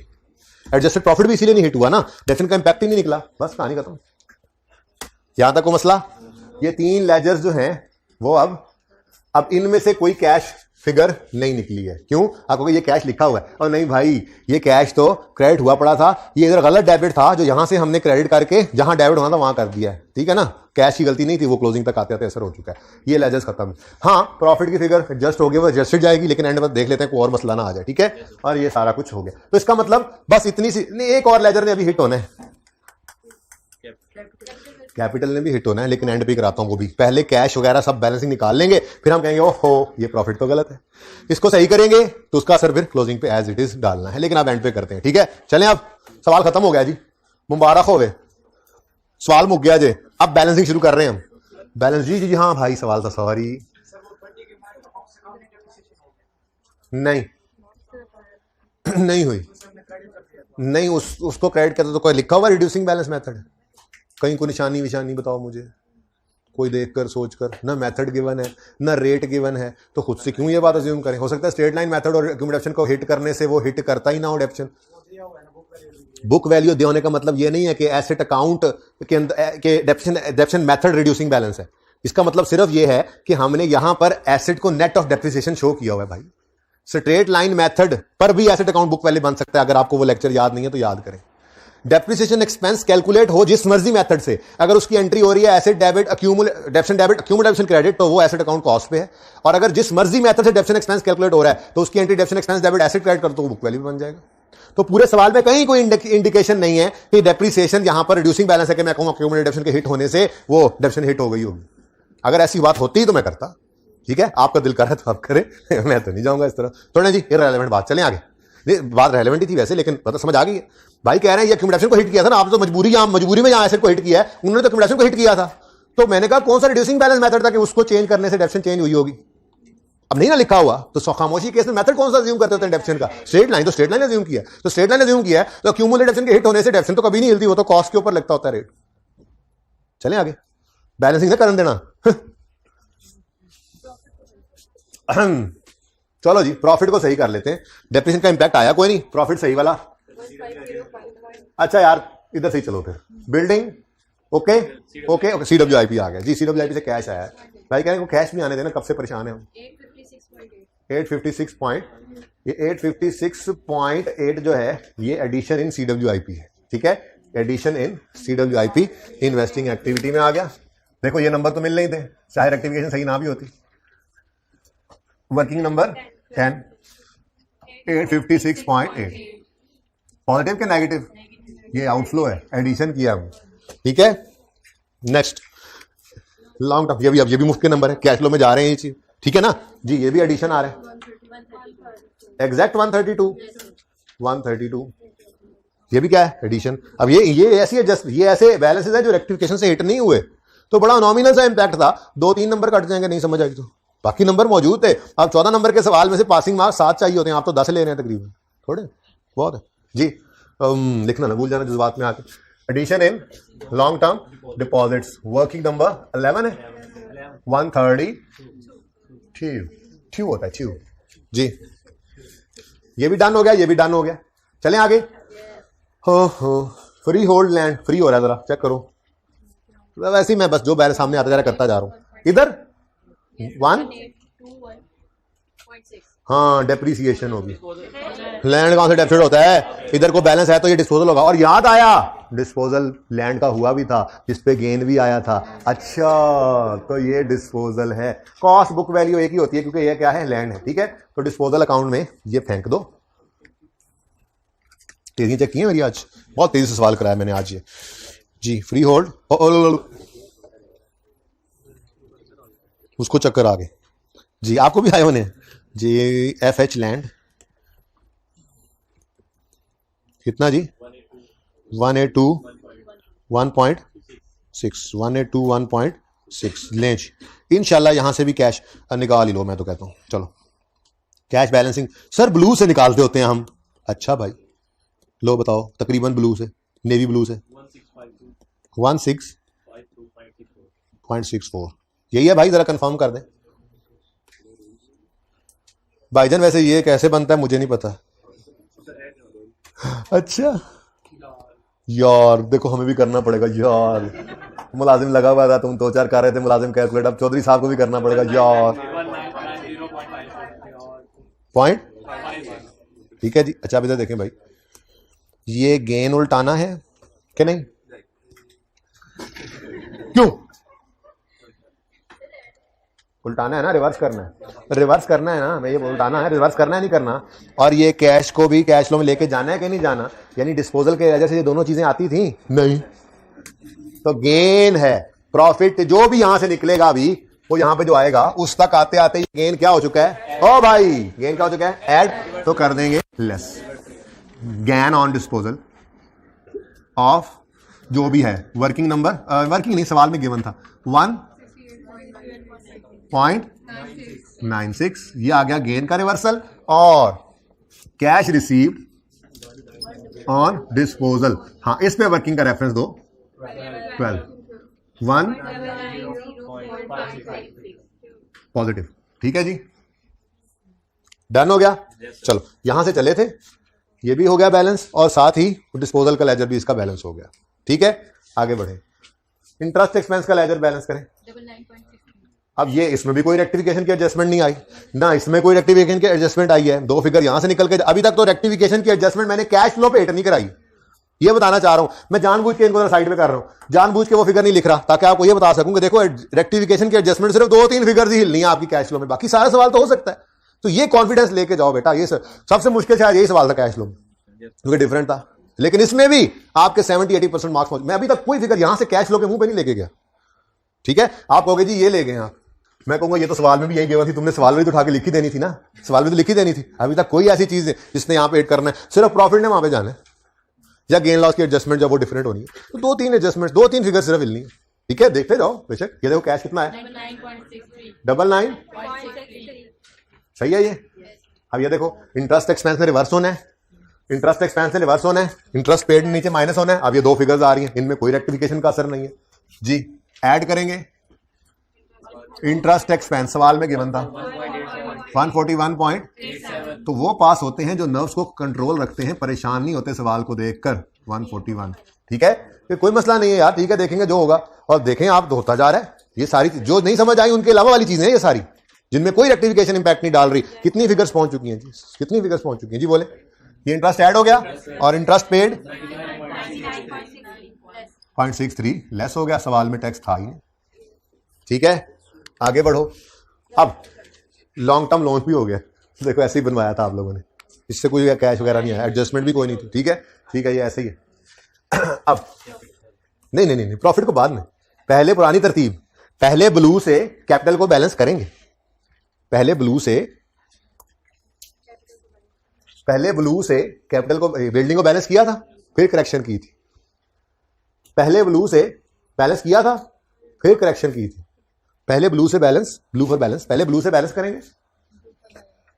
एडजस्टेड प्रॉफिट भी इसीलिए नहीं हिट हुआ ना, डेप्शन का इंपैक्ट ही नहीं निकला, बस कहानी खत्म। यहां तक को मसला। ये 3 लेजर्स जो हैं वो अब इनमें से कोई कैश फिगर नहीं निकली है। क्यों? आपको ये कैश लिखा हुआ है, और नहीं भाई ये कैश तो क्रेडिट हुआ पड़ा था, ये इधर गलत डेबिट था, जो यहां से हमने क्रेडिट करके जहां डेबिट होना था वहां कर दिया है, ठीक है ना। कैश की गलती नहीं थी, वो क्लोजिंग तक आते आते असर हो चुका है। ये लेजर्स खत्म। हाँ, प्रॉफिट की फिगर एडजस्ट हो गई, वो एडजस्टेड जाएगी, लेकिन एंड में देख लेते हैं कोई और मसला ना आ जाए, ठीक है। और ये सारा कुछ हो गया, तो इसका मतलब बस इतनी सी नहीं, एक और लेजर ने अभी हिट होना है, कैपिटल ने भी हिट होना है, लेकिन एंड पे कराता हूं वो भी। पहले कैश वगैरह सब बैलेंसिंग निकाल लेंगे, फिर हम कहेंगे ओहो ये प्रॉफिट तो गलत है, इसको सही करेंगे, तो उसका असर फिर क्लोजिंग पे एज इट इज डालना है। लेकिन आप एंड पे करते हैं, ठीक है। चलें, अब सवाल खत्म हो गया जी, मुबारक हो गए, सवाल मुक गया जी। अब बैलेंसिंग शुरू कर रहे हैं हम। बैलेंस जी जी हाँ भाई, सवाल था, सॉरी नहीं नहीं हुई, नहीं उसको क्रेडिट करते तो कोई लिखा हुआ रिड्यूसिंग बैलेंस मेथड है, कहीं को निशानी विशानी बताओ मुझे, कोई देखकर सोचकर, ना मेथड गिवन है ना रेट गिवन है, तो खुद से क्यों ये बात अज्यूम करें? हो सकता है स्ट्रेट लाइन मेथड और एक्यूमुलेशन को हिट करने से वो हिट करता ही ना हो डेप्शन। बुक वैल्यू दे होने का मतलब ये नहीं है कि एसेट अकाउंट के अंदर के डेप्शन मेथड रिड्यूसिंग बैलेंस है। इसका मतलब सिर्फ ये है कि हमने यहां पर एसेट को नेट ऑफ डेप्रिसिएशन शो किया हुआ है भाई। स्ट्रेट लाइन मेथड पर भी एसेट अकाउंट बुक वैल्यू बन सकता है। अगर आपको वो लेक्चर याद नहीं है तो याद करें। डेप्रिसिएशन एक्सपेंस कैलकुलेट हो जिस मर्जी मेथड से, अगर उसकी एंट्री हो रही है asset debit डेप्शन debit accumulation credit, तो वो एसेट अकाउंट कॉस्ट पे है। और अगर जिस मर्जी मेथड से डेप्शन एक्सपेंस कैलकुलेट हो रहा है तो उसकी entry डेप्शन expense debit asset credit कर तो वो बुक वैल्यू बन जाएगा। तो पूरे सवाल में कहीं कोई इंडिकेशन नहीं है कि डेप्रिसिएशन यहां पर रिड्यूसिंग बैलेंस है कि मैं कहूंगा एक्यूमुलेटेड डेप्शन के हिट होने से वो डेप्शन हिट हो गई होगी। अगर ऐसी बात होती तो मैं करता, ठीक है, आपका दिल कर रहा है तो आप करें, मैं तो नहीं जाऊंगा इस तरह। थोड़ा जी इररिलेवेंट बात, चलें आगे। नहीं, बात रेलेवेंट ही थी वैसे, लेकिन मतलब समझ आ गई है। भाई कह रहे हैं ये एक्यूमुलेशन को हिट किया था ना, आप तो मजबूरी में यहां एसेट को हिट किया है, उन्होंने तो एक्यूमुलेशन को हिट किया था। तो मैंने कहा कौन सा रिड्यूसिंग बैलेंस मेथड था कि उसको चेंज करने से डेप्शन चेंज हुई होगी। अब नहीं ना लिखा हुआ तो खामोशी केस में मेथड कौन सा अज्यूम करते होते हैं डेप्शन का? स्ट्रेट लाइन, तो स्ट्रेट लाइन अज्यूम किया, तो स्ट्रेट लाइन अज्यूम किया है, तो एक्यूमुलेटेड डेप्शन के हिट होने से डेप्शन तो कभी नहीं हिलती, वो तो कॉस्ट के ऊपर लगता होता है रेट। चलें आगे, बैलेंसिंग ना करन देना। चलो जी प्रॉफिट को सही कर लेते हैं। डेप्रिसिएशन का इंपैक्ट आया कोई नहीं, प्रॉफिट सही वाला। अच्छा यार इधर से ही चलो फिर। Building okay okay okay, CWIP आ गया जी, CWIP से कैश आया है। भाई कह रहे हैं कैश भी आने देना, कब से परेशान है हम। 856.8 जो है ये एडिशन इन CWIP है, ठीक है, addition in CWIP investing activity में आ गया। देखो ये नंबर तो मिल नहीं थे, चाहे रेक्टिफिकेशन सही ना भी होती। वर्किंग नंबर 10, 856.8 पॉजिटिव के नेगेटिव, ये आउटफ्लो है, एडिशन किया हमने, ठीक है। नेक्स्ट लॉन्ग टर्म, ये भी मुफ्त के नंबर है, कैश फ्लो में जा रहे हैं ये चीज, ठीक है ना जी। ये भी एडिशन आ रहा है, एग्जैक्ट 132, ये भी क्या है एडिशन। अब ये ऐसी है जस्ट, ये ऐसे बैलेंसेस है जो रेक्टिफिकेशन से हिट नहीं हुए, तो बड़ा नॉमिनल सा इंपैक्ट था, 2-3 नंबर कट जाएंगे, नहीं समझ आएगी तो बाकी नंबर मौजूद थे। अब 14 नंबर के सवाल में से पासिंग मार्क्स 7 चाहिए होते हैं, आप तो 10 ले रहे हैं तकरीबन, थोड़े बहुत है जी। लिखना ना भूल जाना जज्बात में आके। Addition in long term deposits, working number 11 है, 132 होता है जी। ये भी डन हो गया, ये भी डन हो गया। चलें आगे। हो फ्री होल्ड लैंड, फ्री हो रहा है, जरा चेक करो। वैसे ही मैं बस जो बैलेंस सामने आता जा रहा करता जा रहा हूं। इधर 1 हाँ डेप्रीसिएशन होगी, लैंड कहां से डेप्रिसिएट होता है, इधर को बैलेंस है तो ये डिस्पोजल होगा। और याद आया डिस्पोजल लैंड का हुआ भी था, जिसपे गेन भी आया था। अच्छा तो ये डिस्पोजल है, कॉस्ट बुक वैल्यू एक ही होती है क्योंकि ये क्या है, लैंड है, ठीक है। तो डिस्पोजल अकाउंट में ये फेंक दो। तेजी चेक की है मेरी आज, बहुत तेजी से सवाल कराया मैंने आज ये जी। फ्री होल्ड, उसको चक्कर आ गए जी, आपको भी आए होने जी। FH लैंड कितना जी, 182.1.6 लें जी। इंशाल्लाह यहां से भी कैश निकाल ही लो, मैं तो कहता हूं। चलो कैश बैलेंसिंग सर ब्लू से निकालते होते हैं हम। अच्छा भाई लो बताओ, तकरीबन ब्लू से, नेवी ब्लू से 16.64 यही है भाई, जरा कंफर्म कर दें भाईजान। वैसे ये कैसे बनता है मुझे नहीं पता। अच्छा यार देखो हमें भी करना पड़ेगा यार, मुलाजिम लगा हुआ था, तुम 2-4 कर रहे थे मुलाजिम कैलकुलेट, अब चौधरी साहब को भी करना पड़ेगा यार। पॉइंट ठीक है जी। अच्छा अब इधर देखें भाई, ये गेन उल्टाना है कि नहीं, क्यों उल्टाना है ना, रिवर्स करना है, रिवर्स करना है ना, मैं ये उल्टाना है, रिवर्स करना है नहीं करना। और ये कैश को भी कैश फ्लो में लेके जाना है कि नहीं जाना, यानी डिस्पोजल के वजह से ये दोनों चीजें आती थी नहीं, तो गेन है, प्रॉफिट जो भी यहां से निकलेगा अभी वो यहां पे जो आएगा उस तक आते आते ये गेन क्या हो चुका है, ओ भाई गेन क्या हो चुका है, ऐड तो कर देंगे less. Gain on disposal of जो भी है, वर्किंग नंबर, वर्किंग नहीं सवाल में गिवन था 1.96, ये आ गया गेन का रिवर्सल। और कैश रिसीव्ड ऑन डिस्पोजल, हाँ इस पे वर्किंग का रेफरेंस दो 12, 1 पॉजिटिव। ठीक है जी, डन हो गया। चलो यहां से चले थे, ये भी हो गया बैलेंस और साथ ही डिस्पोजल का लेजर भी इसका बैलेंस हो गया। ठीक है, आगे बढ़े। इंटरेस्ट एक्सपेंस का लेजर बैलेंस करें। अब ये इसमें भी कोई रेक्टिफिकेशन की एडजस्टमेंट नहीं आई ना, इसमें कोई रेक्टिफिकेशन की एडजस्टमेंट आई है। दो फिगर यहां से निकल के, अभी तक तो रेक्टिफिकेशन की एडजस्टमेंट मैंने कैश फ्लो पे हिट नहीं कराई, ये बताना चाह रहा हूं मैं। जानबूझ के इनको साइड पे कर रहा हूं, जानबूझ के वो फिगर नहीं लिख रहा ताकि आपको ये बता सकूं कि देखो रेक्टिफिकेशन की एडजस्टमेंट सिर्फ 2-3 फिगर ही हिलनी है आपकी कैश फ्लो में, बाकी सारा सवाल तो हो सकता है। तो ये कॉन्फिडेंस लेके जाओ बेटा, ये सबसे मुश्किल शायद यही सवाल था कैश फ्लो में, क्योंकि डिफरेंट था। लेकिन इसमें भी आपके 70-80% मार्क्स। मैं अभी तक कोई फिगर यहां से कैश फ्लो के मुंह पे नहीं लेके गया। ठीक है, आप कहोगे जी ये ले गए आप, मैं कहूंगा ये तो सवाल में भी यही गिवन थी, तुमने सवाल में तो उठा के लिखी देनी थी ना, सवाल में तो लिखी देनी थी। अभी तक कोई ऐसी चीज है जिसने यहां पे ऐड करना है, सिर्फ प्रॉफिट ने वहां पे जाना है या गेन लॉस की एडजस्टमेंट जब वो डिफरेंट होनी है, तो 2-3 एडजस्टमेंट, 2-3 फिगर सिर्फ हिलनी है। ठीक है, देखते जाओ बेशक। ये देखो कैश कितना है, 99। सही है ये। अब ये देखो इंटरेस्ट एक्सपेंस में रिवर्स होना है, इंटरेस्ट एक्सपेंस से रिवर्स होना है, इंटरेस्ट पेड नीचे माइनस होना है। अब ये दो फिगर्स आ रही हैं, इनमें कोई रेक्टिफिकेशन का असर नहीं है जी। ऐड करेंगे इंटरेस्ट एक्सपेंस, सवाल में गिवन था 141 तो वो पास होते हैं जो नर्व्स को कंट्रोल रखते हैं, परेशान नहीं होते सवाल को देखकर। 141 ठीक है, फिर कोई मसला नहीं है यार। ठीक है, देखेंगे जो होगा और देखें आप तो होता जा रहा है। ये सारी जो नहीं समझ आई उनके अलावा वाली चीजें हैं ये सारी, जिनमें कोई रेक्टिफिकेशन इंपैक्ट नहीं डाल रही। कितनी फिगर्स पहुंच चुकी हैं जी, कितनी फिगर्स पहुंच चुकी हैं जी, बोले। ये इंटरेस्ट ऐड हो गया और इंटरेस्ट पेड 0.63 लेस हो गया, सवाल में टैक्स था ही। ठीक है, आगे बढ़ो। अब लॉन्ग टर्म लोन भी हो गया, देखो ऐसे ही बनवाया था आप लोगों ने, इससे कोई कैश वगैरह नहीं आया, एडजस्टमेंट भी कोई नहीं थी। ठीक है, ठीक है, ये ऐसे ही है। अब नहीं, प्रॉफिट को बाद में, पहले पुरानी तरतीब, पहले ब्लू से कैपिटल को बैलेंस करेंगे। पहले ब्लू से कैपिटल को, बिल्डिंग को बैलेंस किया था, फिर करेक्शन की थी। पहले ब्लू से बैलेंस किया था, फिर करेक्शन की थी। पहले ब्लू से बैलेंस, ब्लू फॉर बैलेंस, पहले ब्लू से बैलेंस करेंगे।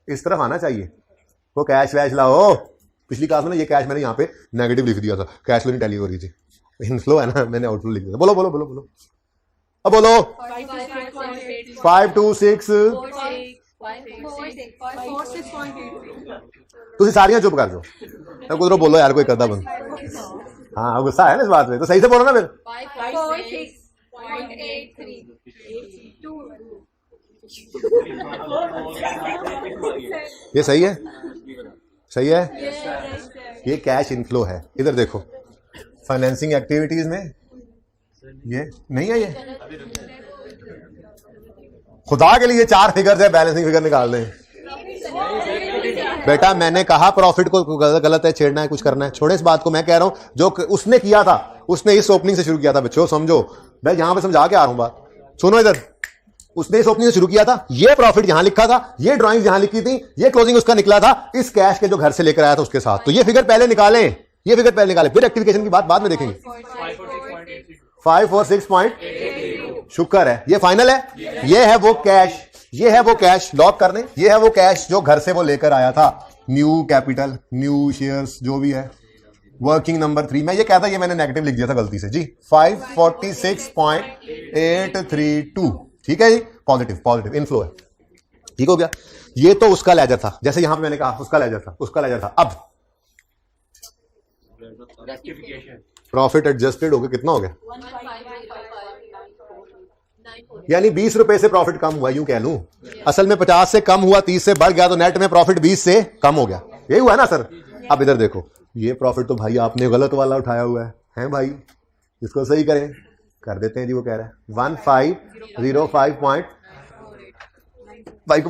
इस तरफ आना चाहिए। वो कैश वैश लाओ, पिछली क्लास में ना ये कैश मैंने यहाँ पे नेगेटिव लिख दिया था, कैश फ्लो नहीं टैली हो रही थी, इनफ्लो है ना, मैंने आउटफ्लो लिख दिया। बोलो बोलो बोलो बोलो, अब बोलो। 526 तुम सारियां चुप कर दो, कुछ बोलो यार, कोई करदा बंद। हाँ गुस्सा है ना इस बात में, तो सही से बोलो ना फिर। ये सही है, सही है। ये कैश इनफ्लो है। इधर देखो फाइनेंसिंग एक्टिविटीज में ये नहीं है। ये खुदा के लिए 4 फिगर है, बैलेंसिंग फिगर निकाल दें बेटा। मैंने कहा प्रॉफिट को गलत है, छेड़ना है, कुछ करना है, छोड़े इस बात को। मैं कह रहा हूं जो उसने किया था, उसने इस ओपनिंग से शुरू किया था। बच्चों समझो, मैं यहां पे समझा के आ रहा हूं बात, सुनो इधर। उसने इस ओपनिंग से शुरू किया था, ये प्रॉफिट यहां लिखा था, ये ड्राइंग यहां लिखी थी, ये क्लोजिंग उसका निकला था इस कैश के जो घर से लेकर आया था उसके साथ। तो ये फिगर पहले निकालें, ये फिगर पहले निकालें, फिर रेक्टिफिकेशन की बात बाद में देखेंगे। 546.82 शुक्र है, ये फाइनल है। ये है वो कैश, ये है वो कैश, लॉक कर दें। ये है वो कैश जो घर से वो लेकर आया था, न्यू कैपिटल, न्यू शेयर्स, जो भी है। वर्किंग नंबर 3, मैं ये कहता, ये मैंने नेगेटिव लिख दिया था गलती से जी। 546.832 ठीक है जी, पॉजिटिव इनफ्लो है। ठीक हो गया। ये तो उसका लेजर था, जैसे यहां पे मैंने कहा उसका लेजर था। अब प्रॉफिट एडजस्टेड हो गया, कितना हो गया? यानी 20 रुपए से प्रॉफिट कम हुआ, यूं कह लूं। असल में 50 से कम हुआ, 30 से बढ़ गया, तो नेट में प्रॉफिट 20 से कम हो गया। यही हुआ ना सर? अब इधर देखो, ये प्रॉफिट तो भाई आपने गलत वाला उठाया हुआ है भाई, इसको सही करें। कर देते हैं जी, वो कह रहा है 1505 भाई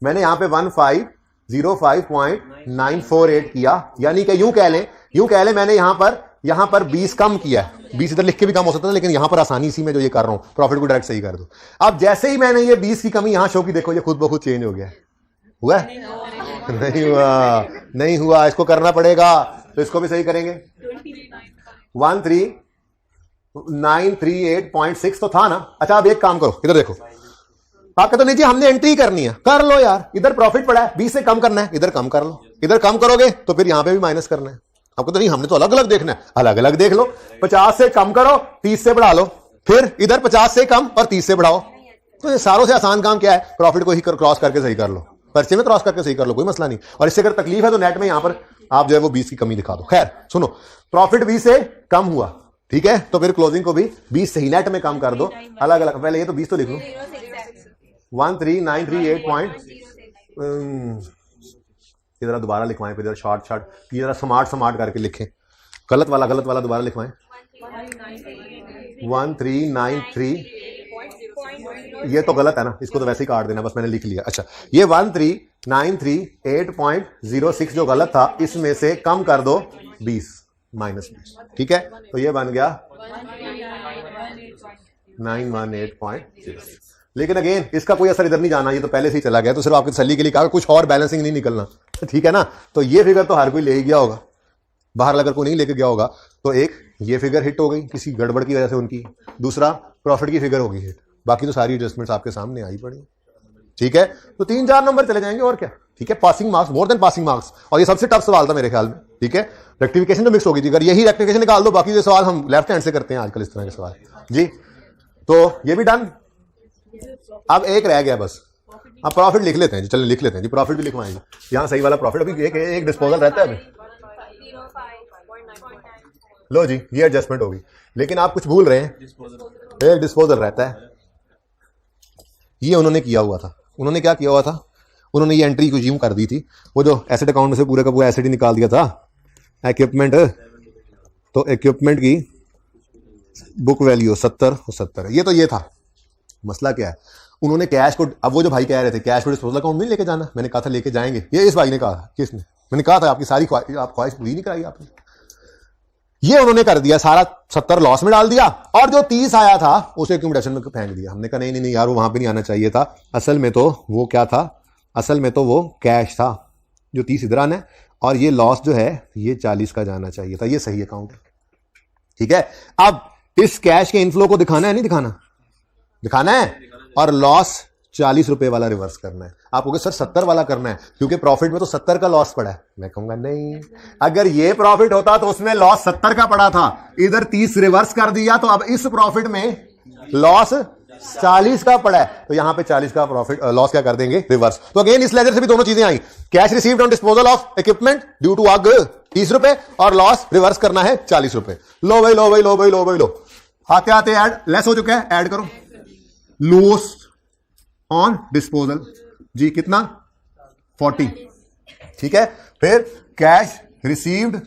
मैंने यहां पे 1505.948 किया, यानी कि यूं कह लें मैंने यहां पर 20 कम किया है। 20 इधर लिख के भी कम हो सकता था, लेकिन यहां पर आसानी इसी में जो ये कर रहा हूं, प्रॉफिट को डायरेक्ट सही कर दो। अब जैसे ही मैंने ये 20 की कमी यहां शो की, देखो ये खुद ब खुद चेंज हो गया। हुआ? नहीं हुआ। इसको करना पड़ेगा, तो इसको भी सही करेंगे। 13938.6 तो था ना। अच्छा अब एक काम करो, इधर देखो, आप कहते नहीं जी हमने एंट्री करनी है, कर लो यार, इधर प्रॉफिट पड़ा है, 20 से कम करना है, इधर कम कर लो। इधर कम करोगे तो फिर यहां पे भी माइनस करना है। आपको तो नहीं, हमने तो अलग अलग देखना है, अलग अलग देख लो। 50 से कम करो, 30 से बढ़ा लो, फिर इधर 50 से कम और 30 से बढ़ाओ। तो ये सारों से आसान काम क्या है, प्रॉफिट को ही क्रॉस करके सही कर लो, पर्चे में क्रॉस करके सही कर लो, कोई मसला नहीं। और इससे अगर तकलीफ है तो नेट में यहां पर आप जो है वो 20 की कमी दिखा दो। खैर सुनो, प्रॉफिट 20 से कम हुआ, ठीक है, तो फिर क्लोजिंग को भी 20 से ही नेट में कम कर दो, अलग अलग। पहले ये तो 20 तो लिख लो, 13938 पॉइंट, जरा दोबारा लिखवाएं, फिर जरा शॉर्ट ये जरा स्मार्ट करके लिखें, गलत वाला दोबारा लिखवाएं। 1393, ये तो गलत है ना, इसको तो वैसे ही काट देना, बस मैंने लिख लिया। अच्छा, ये 13938.06 जो गलत था, इसमें से कम कर दो 20 -20, ठीक है, तो ये बन गया 918.06। लेकिन अगेन इसका कोई असर इधर नहीं जाना, ये तो पहले से ही चला गया, तो सिर्फ आपकी तसल्ली के लिए कहा, कुछ और बैलेंसिंग नहीं निकलना, ठीक है ना। तो ये फिगर तो हर कोई ले ही गया होगा, बाहर अगर कोई नहीं लेके गया होगा तो एक ये फिगर हिट हो गई किसी गड़बड़ की वजह से उनकी, दूसरा प्रॉफिट की फिगर होगी हिट, बाकी तो सारी एडजस्टमेंट्स आपके सामने आई पड़ी, ठीक है। तो 3-4 नंबर चले जाएंगे और क्या, ठीक है। Passing marks, more than passing marks, और ये सबसे टफ सवाल था मेरे ख्याल में, ठीक है। रेक्टिफिकेशन तो मिक्स होगी थी, अगर यही रेक्टिफिकेशन निकाल दो, बाकी जो सवाल हम लेफ्ट हैंड से करते हैं आजकल इस तरह के सवाल जी। तो ये भी डन, अब एक रह गया बस, अब प्रॉफिट लिख लेते हैं जी, चलिए लिख लेते हैं जी, प्रॉफिट भी लिखवाएंगे यहाँ सही वाला प्रॉफिट। अभी एक डिस्पोजल रहता है अभी, लो जी ये एडजस्टमेंट होगी, लेकिन आप कुछ भूल रहे हैं, एक डिस्पोजल रहता है, ये उन्होंने किया हुआ था। उन्होंने क्या किया हुआ था, उन्होंने ये एंट्री को यूं कर दी थी, वो जो एसेट अकाउंट में से पूरे का पूरा एसेट ही निकाल दिया था, इक्विपमेंट, तो इक्विपमेंट की बुक वैल्यू 70 और 70, ये तो ये था। मसला क्या है, उन्होंने कैश को, अब वो जो भाई कह रहे थे कैश को डिस्पोजल अकाउंट नहीं लेके जाना, मैंने कहा था लेके जाएंगे, ये इस भाई ने कहा, किसने, मैंने कहा था आपकी सारी आप ख्वाहिश पूरी नहीं कराई आपने, ये उन्होंने कर दिया, सारा 70 लॉस में डाल दिया, और जो 30 आया था उसे एक्यूमुलेशन में फेंक दिया। हमने कहा नहीं यार, वो वहां पे नहीं आना चाहिए था, असल में तो वो क्या था, असल में तो वो कैश था जो 30 इधर आना है, और ये लॉस जो है ये 40 का जाना चाहिए था, ये सही अकाउंट है, ठीक है। अब इस कैश के इनफ्लो को दिखाना है, नहीं दिखाना है, और लॉस 40 रुपए वाला रिवर्स करना है। आप कहोगे सर 70 वाला करना है, क्योंकि प्रॉफिट में तो 70 का लॉस पड़ा है। मैं कहूंगा नहीं, अगर ये प्रॉफिट होता तो उसमें लॉस 70 का पड़ा था, इधर 30 रिवर्स कर दिया, तो अब इस प्रॉफिट में लॉस 40 का पड़ा है, तो यहां पे 40 का प्रॉफिट लॉस क्या कर देंगे, रिवर्स। तो अगेन इस लेजर से भी दोनों चीजें आई, cash received on disposal of equipment due to आग 30 रुपए, और लॉस रिवर्स करना है 40 रुपए। लो भाई लो, आते ऐड लेस हो चुका है, ऐड करो, लॉस ऑन डिस्पोजल जी कितना 40, ठीक है। फिर cash received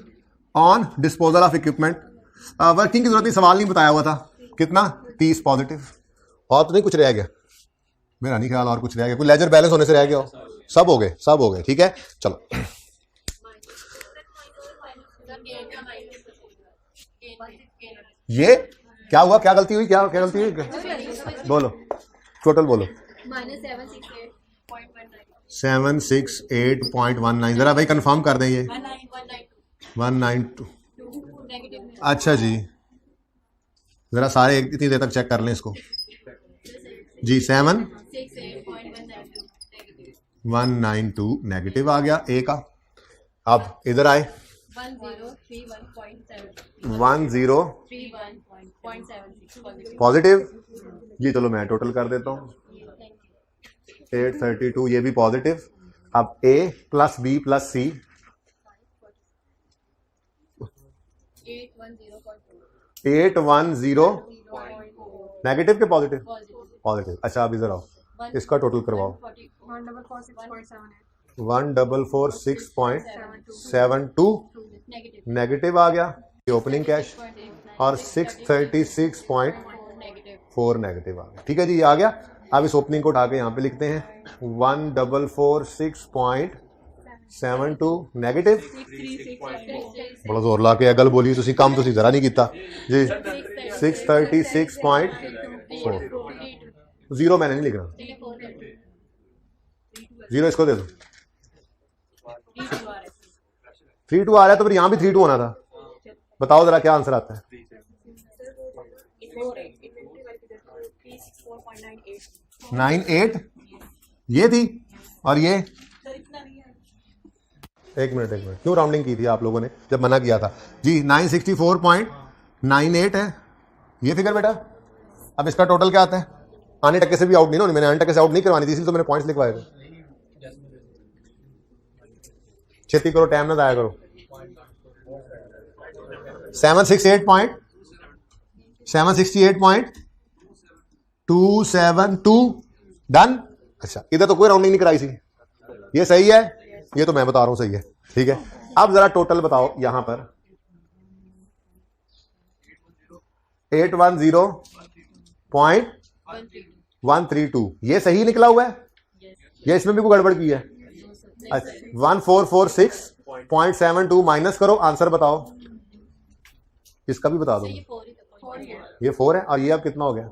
on disposal of equipment, working की जरूरत नहीं, सवाल नहीं बताया हुआ था, कितना 30 पॉजिटिव, और तो नहीं कुछ रह गया, मेरा नहीं ख्याल और कुछ रह गया, कोई लेजर बैलेंस होने से रह गया हो, सब हो गए, ठीक है। चलो ये क्या हुआ, क्या गलती हुई, क्या गलती हुई, बोलो टोटल बोलो। -768.19, जरा भाई कंफर्म कर दें, ये 192, अच्छा जी, जरा सारे इतनी देर तक चेक कर लें इसको जी। 7,192 नेगेटिव आ गया ए का। अब इधर आए 1031.76 पॉजिटिव जी, चलो मैं टोटल कर देता हूं, 832 ये भी पॉजिटिव। अब ए प्लस बी प्लस सी 810 नेगेटिव के पॉजिटिव। अच्छा अब इधर आओ, इसका टोटल करवाओ, 1446.72 नेगेटिव आ गया, ये ओपनिंग कैश, और 636.4 नेगेटिव आ गया, ठीक है जी, ये आ गया। अब इस ओपनिंग को उठा के यहाँ पे लिखते हैं 1446.72 नेगेटिव, बड़ा जोर ला के अगल बोली, तुसी काम तुसी जरा नहीं किया जी। 636.4, जीरो मैंने नहीं लिखना, जीरो इसको दे दो, 32 आ रहा है, तो फिर यहां भी 32 होना था, बताओ जरा क्या आंसर आता है। 98 ये थी, और ये एक मिनट क्यों राउंडिंग की थी आप लोगों ने जब मना किया था जी। 964.98 है ये फिगर बेटा, अब इसका टोटल क्या आता है? आने टक्के से भी आउट नहीं ना, मैंने आने टक्के से आउट नहीं करवानी थी, इसलिए तो मैंने पॉइंट्स लिखवाए थे। छेती करो, टाइम ना जाया करो। 768.272 डन। अच्छा, इधर तो कोई राउंडिंग नहीं कराई थी, ये सही है, ये तो मैं बता रहा हूं सही है, ठीक है। अब जरा टोटल बताओ यहां पर 810.132, ये सही निकला हुआ है, ये इसमें भी कोई गड़बड़ की है? 1446.72 माइनस करो, आंसर बताओ। इसका भी बता दो, ये 4 है, और ये अब कितना हो गया?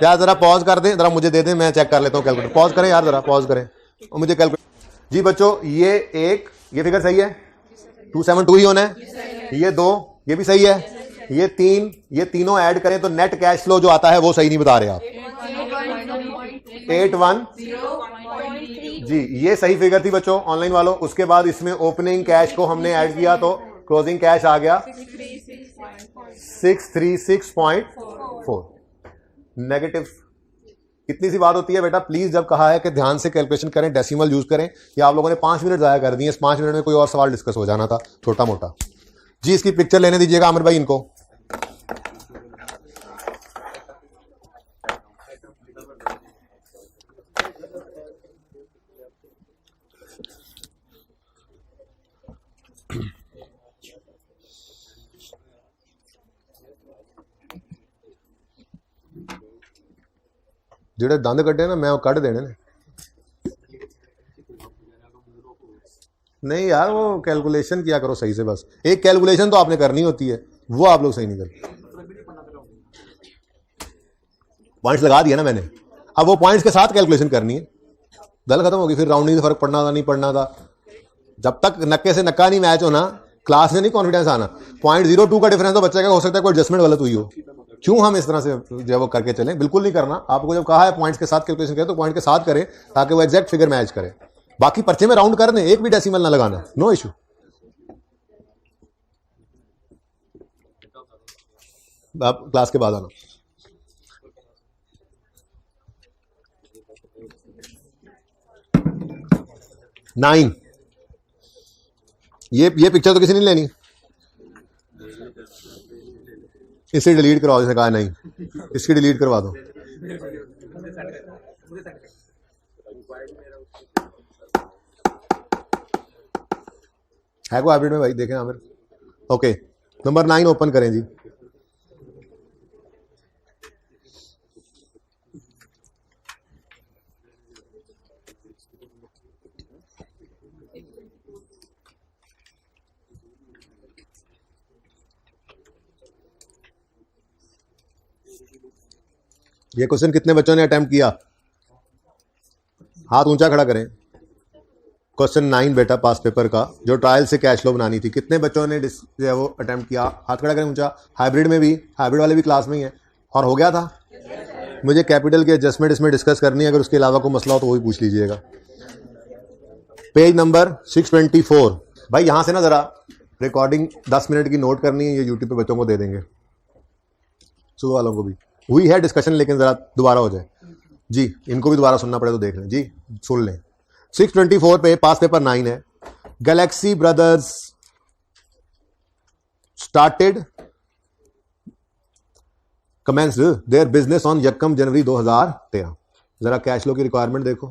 यार जरा पॉज कर दें, जरा मुझे दे दें, मैं चेक कर लेता हूँ कैलकुलेटर। पॉज करें यार, जरा पॉज करें और मुझे कैलकुलेटर। जी बच्चों, ये फिगर सही है, 272 ही होना है। ये 2, ये भी सही है। ये 3, ये तीनों ऐड करें तो नेट कैश फ्लो जो आता है वो सही नहीं बता रहे आप। 81 जी, ये सही फिगर थी बच्चों ऑनलाइन वालों। उसके बाद इसमें ओपनिंग कैश को हमने ऐड किया तो क्लोजिंग कैश आ गया 636.4 नेगेटिव। कितनी सी बात होती है बेटा, प्लीज जब कहा है कि ध्यान से कैलकुलेशन करें, डेसिमल यूज करें, या आप लोगों ने 5 मिनट जाया कर दिए, इस 5 मिनट में कोई और सवाल डिस्कस हो जाना था छोटा मोटा। जी इसकी पिक्चर लेने दीजिएगा आमिर भाई इनको। ਜਿਹੜੇ दंद कटे ना मैं वो कट देने ने। नहीं यार, वो कैलकुलेशन किया करो सही से, बस एक कैलकुलेशन तो आपने करनी होती है, वो आप लोग सही नहीं करते। पॉइंट्स लगा दिया ना मैंने, अब वो पॉइंट्स के साथ कैलकुलेशन करनी है। दल खत्म होगी, फिर राउंडिंग से फर्क पड़ना था नहीं पड़ना था। जब तक नक्के से नक्का नहीं मैच होना, क्लास में नहीं कॉन्फिडेंस आना। 0.02 का डिफरेंस तो बच्चे का हो सकता है कोई एडजस्टमेंट गलत हुई हो, क्यों हम इस तरह से जो है वो करके चलें? बिल्कुल नहीं करना। आपको जब कहा है पॉइंट्स के साथ कैलकुलेशन करें तो पॉइंट के साथ करें ताकि वो एग्जैक्ट फिगर मैच करे। बाकी पर्चे में राउंड कर दें, एक भी डेसिमल ना लगाना, नो इशू। आप क्लास के बाद आना। नाइन, ये पिक्चर तो किसी ने लेनी, इसे डिलीट करवाओ, जैसे कहा नहीं, इसकी डिलीट करवा दो। है को हाइब्रिड में भाई, देखें आमिर। ओके, नंबर 9 ओपन करें जी। ये क्वेश्चन कितने बच्चों ने अटेम्प्ट किया? हाथ ऊंचा खड़ा करें। क्वेश्चन 9 बेटा पास पेपर का, जो ट्रायल से कैश फ्लो बनानी थी, कितने बच्चों ने जो है वो अटेम्प्ट किया? हाथ खड़ा करें ऊंचा। हाइब्रिड में भी, हाइब्रिड वाले भी क्लास में ही है, और हो गया था। मुझे कैपिटल की एडजस्टमेंट इसमें डिस्कस करनी है, अगर उसके अलावा कोई मसला हो तो वही पूछ लीजिएगा। Page number 624। भाई यहां से ना जरा रिकॉर्डिंग 10 मिनट की नोट करनी है, ये यूट्यूब पे बच्चों को दे देंगे, सुबह वालों को भी। हुई है डिस्कशन, लेकिन जरा दोबारा हो जाए जी, इनको भी दोबारा सुनना पड़े तो देख लें जी, सुन लें। 624 पे पास पेपर 9 है। Galaxy brothers started commenced their business on 1 जनवरी 2013। जरा कैश फ्लो की रिक्वायरमेंट देखो।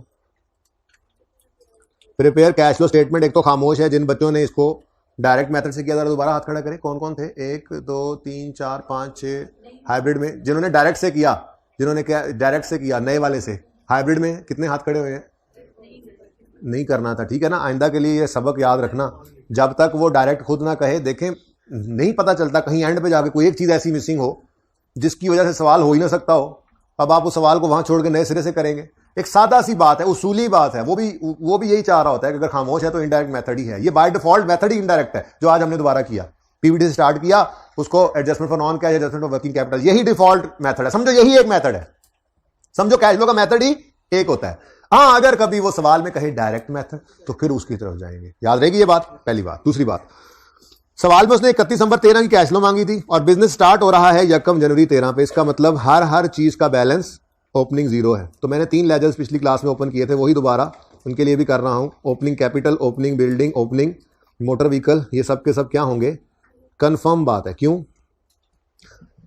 Prepare cash flow statement. एक तो खामोश है जिन बच्चों ने इसको डायरेक्ट मेथड से किया, जरा दोबारा हाथ खड़ा करें। कौन कौन थे? 1 2 3 4 5 6। हाइब्रिड में जिन्होंने डायरेक्ट से किया, जिन्होंने क्या डायरेक्ट से किया नए वाले से, हाइब्रिड में कितने हाथ खड़े हुए हैं? नहीं करना था, ठीक है ना। आइंदा के लिए ये सबक याद रखना, जब तक वो डायरेक्ट खुद ना कहे। देखें, नहीं पता चलता, कहीं एंड पे जाके कोई एक चीज ऐसी मिसिंग हो जिसकी वजह से सवाल हो ही ना सकता हो, अब आप उस सवाल को वहां छोड़ के नए सिरे से करेंगे। एक सादा सी बात है, उसूली बात है, वो भी यही चाह रहा होता है कि अगर खामोश है तो इनडायरेक्ट मेथड ही है। ये by default method he indirect है, जो आज हमने दोबारा किया। पीवीटी से स्टार्ट किया, उसको adjustment for non cash, adjustment for working capital, यही डिफॉल्ट मेथड है। समझो यही एक मेथड है, समझो कैश फ्लो का मेथड ही एक होता है। हाँ, अगर कभी वो सवाल में कहे डायरेक्ट मेथड तो फिर उसकी तरफ जाएंगे। याद रहेगी ये बात, पहली बात। दूसरी बात, सवाल में उसने 31 नवंबर 13 की कैश फ्लो मांगी थी और बिजनेस स्टार्ट हो रहा है 1 जनवरी 13 पे। इसका मतलब हर चीज का बैलेंस ओपनिंग जीरो है। तो मैंने 3 लेजर्स पिछली क्लास में ओपन किए थे, वही दोबारा उनके लिए भी कर रहा हूं। Opening capital, opening building, opening motor vehicle, ये सब के सब क्या होंगे? कंफर्म बात है। क्यों?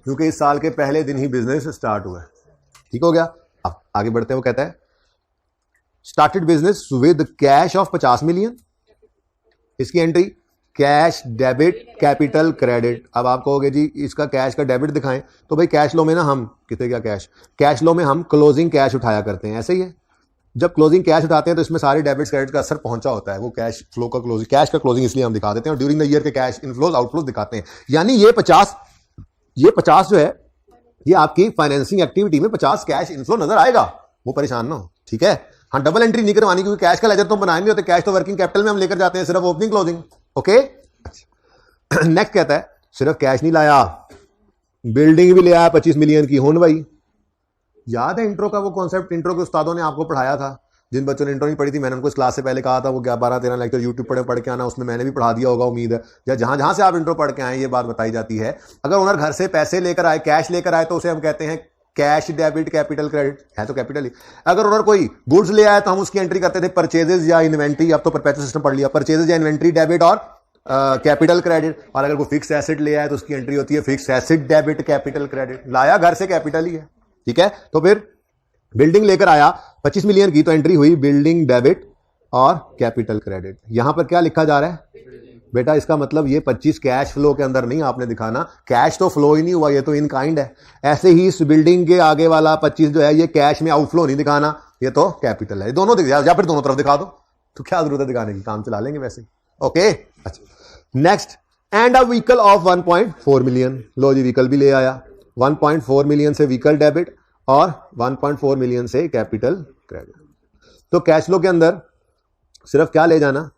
क्योंकि इस साल के पहले दिन ही बिजनेस स्टार्ट हुआ है। ठीक हो गया। अब आगे बढ़ते हैं। वो कहता है started business with cash of 50 million. इसकी एंट्री कैश, डेबिट, कैपिटल, क्रेडिट। अब आप कहोगे जी इसका कैश का डेबिट दिखाएं, तो भाई कैश लो में ना हम कितने क्या कैश लो में हम क्लोजिंग कैश उठाया करते हैं। ऐसे ही है, जब क्लोजिंग कैश उठाते हैं तो इसमें सारे डेबिट्स क्रेडिट का असर पहुंचा होता है। वो कैश फ्लो का क्लोजिंग, कैश का क्लोजिंग इसलिए हम दिखा देते हैं और ड्यूरिंग द ईयर के कैश इनफ्लोज आउटफ्लोज दिखाते हैं। यानी ये 50 जो है ये आपकी फाइनेंसिंग एक्टिविटी में 50 कैश इनफ्लो नजर आएगा। वो परेशान ना हो, ठीक है। हाँ, डबल एंट्री नहीं करवानी क्योंकि कैश का लेजर तो बनाए नहीं होते। कैश तो वर्किंग कैपिटल में हम लेकर जाते हैं, सिर्फ ओपनिंग क्लोजिंग। ओके, नेक्स्ट कहता है सिर्फ कैश नहीं लाया, बिल्डिंग भी ले आया 25 मिलियन की। होन भाई याद है इंट्रो का वो कॉन्सेप्ट? इंट्रो के उस्तादों ने आपको पढ़ाया था। जिन बच्चों ने इंट्रो नहीं पढ़ी थी, मैंने उनको इस क्लास से पहले कहा था वो 12-13 लेक्चर यूट्यूब पढ़ के आना, उसमें मैंने भी पढ़ा दिया होगा उम्मीद है। या जहां से आप इंट्रो पढ़ के आए ये बात बताई जाती है। अगर ओनर घर से पैसे लेकर आए, कैश लेकर आए, तो उसे हम कहते हैं कैश, डेबिट, कैपिटल, क्रेडिट। है तो कैपिटल ही। अगर ओनर कोई गुड्स ले आया तो हम उसकी एंट्री करते थे परचेजेस या इन्वेंट्री। अब तो परपेचुअल सिस्टम पढ़ लिया, परचेजेस या इन्वेंट्री, डेबिट और कैपिटल, क्रेडिट। और अगर कोई फिक्स एसेट ले आया तो उसकी एंट्री होती है fix asset, debit, capital, credit. लाया घर से कैपिटल ही है, ठीक है। तो फिर बिल्डिंग लेकर आया 25 मिलियन की, तो एंट्री हुई बिल्डिंग, डेबिट और कैपिटल, क्रेडिट। यहां पर क्या लिखा जा रहा है बेटा? इसका मतलब ये 25 कैश फ्लो के अंदर नहीं आपने दिखाना, कैश तो फ्लो ही नहीं हुआ, ये तो इन काइंड है। ऐसे ही इस बिल्डिंग के आगे वाला 25 जो है ये कैश में आउटफ्लो नहीं दिखाना, ये तो कैपिटल है। ये दोनों या फिर दोनों तरफ दिखा दो, तो क्या जरूरत है दिखाने की, काम चला लेंगे वैसे। ओके, अच्छा next, and a vehicle of 1.4 million. लो जी, व्हीकल भी ले आया। 1.4 मिलियन से व्हीकल डेबिट और 1.4 मिलियन से कैपिटल क्रेडिट। तो कैश फ्लो के अंदर सिर्फ क्या ले जाना?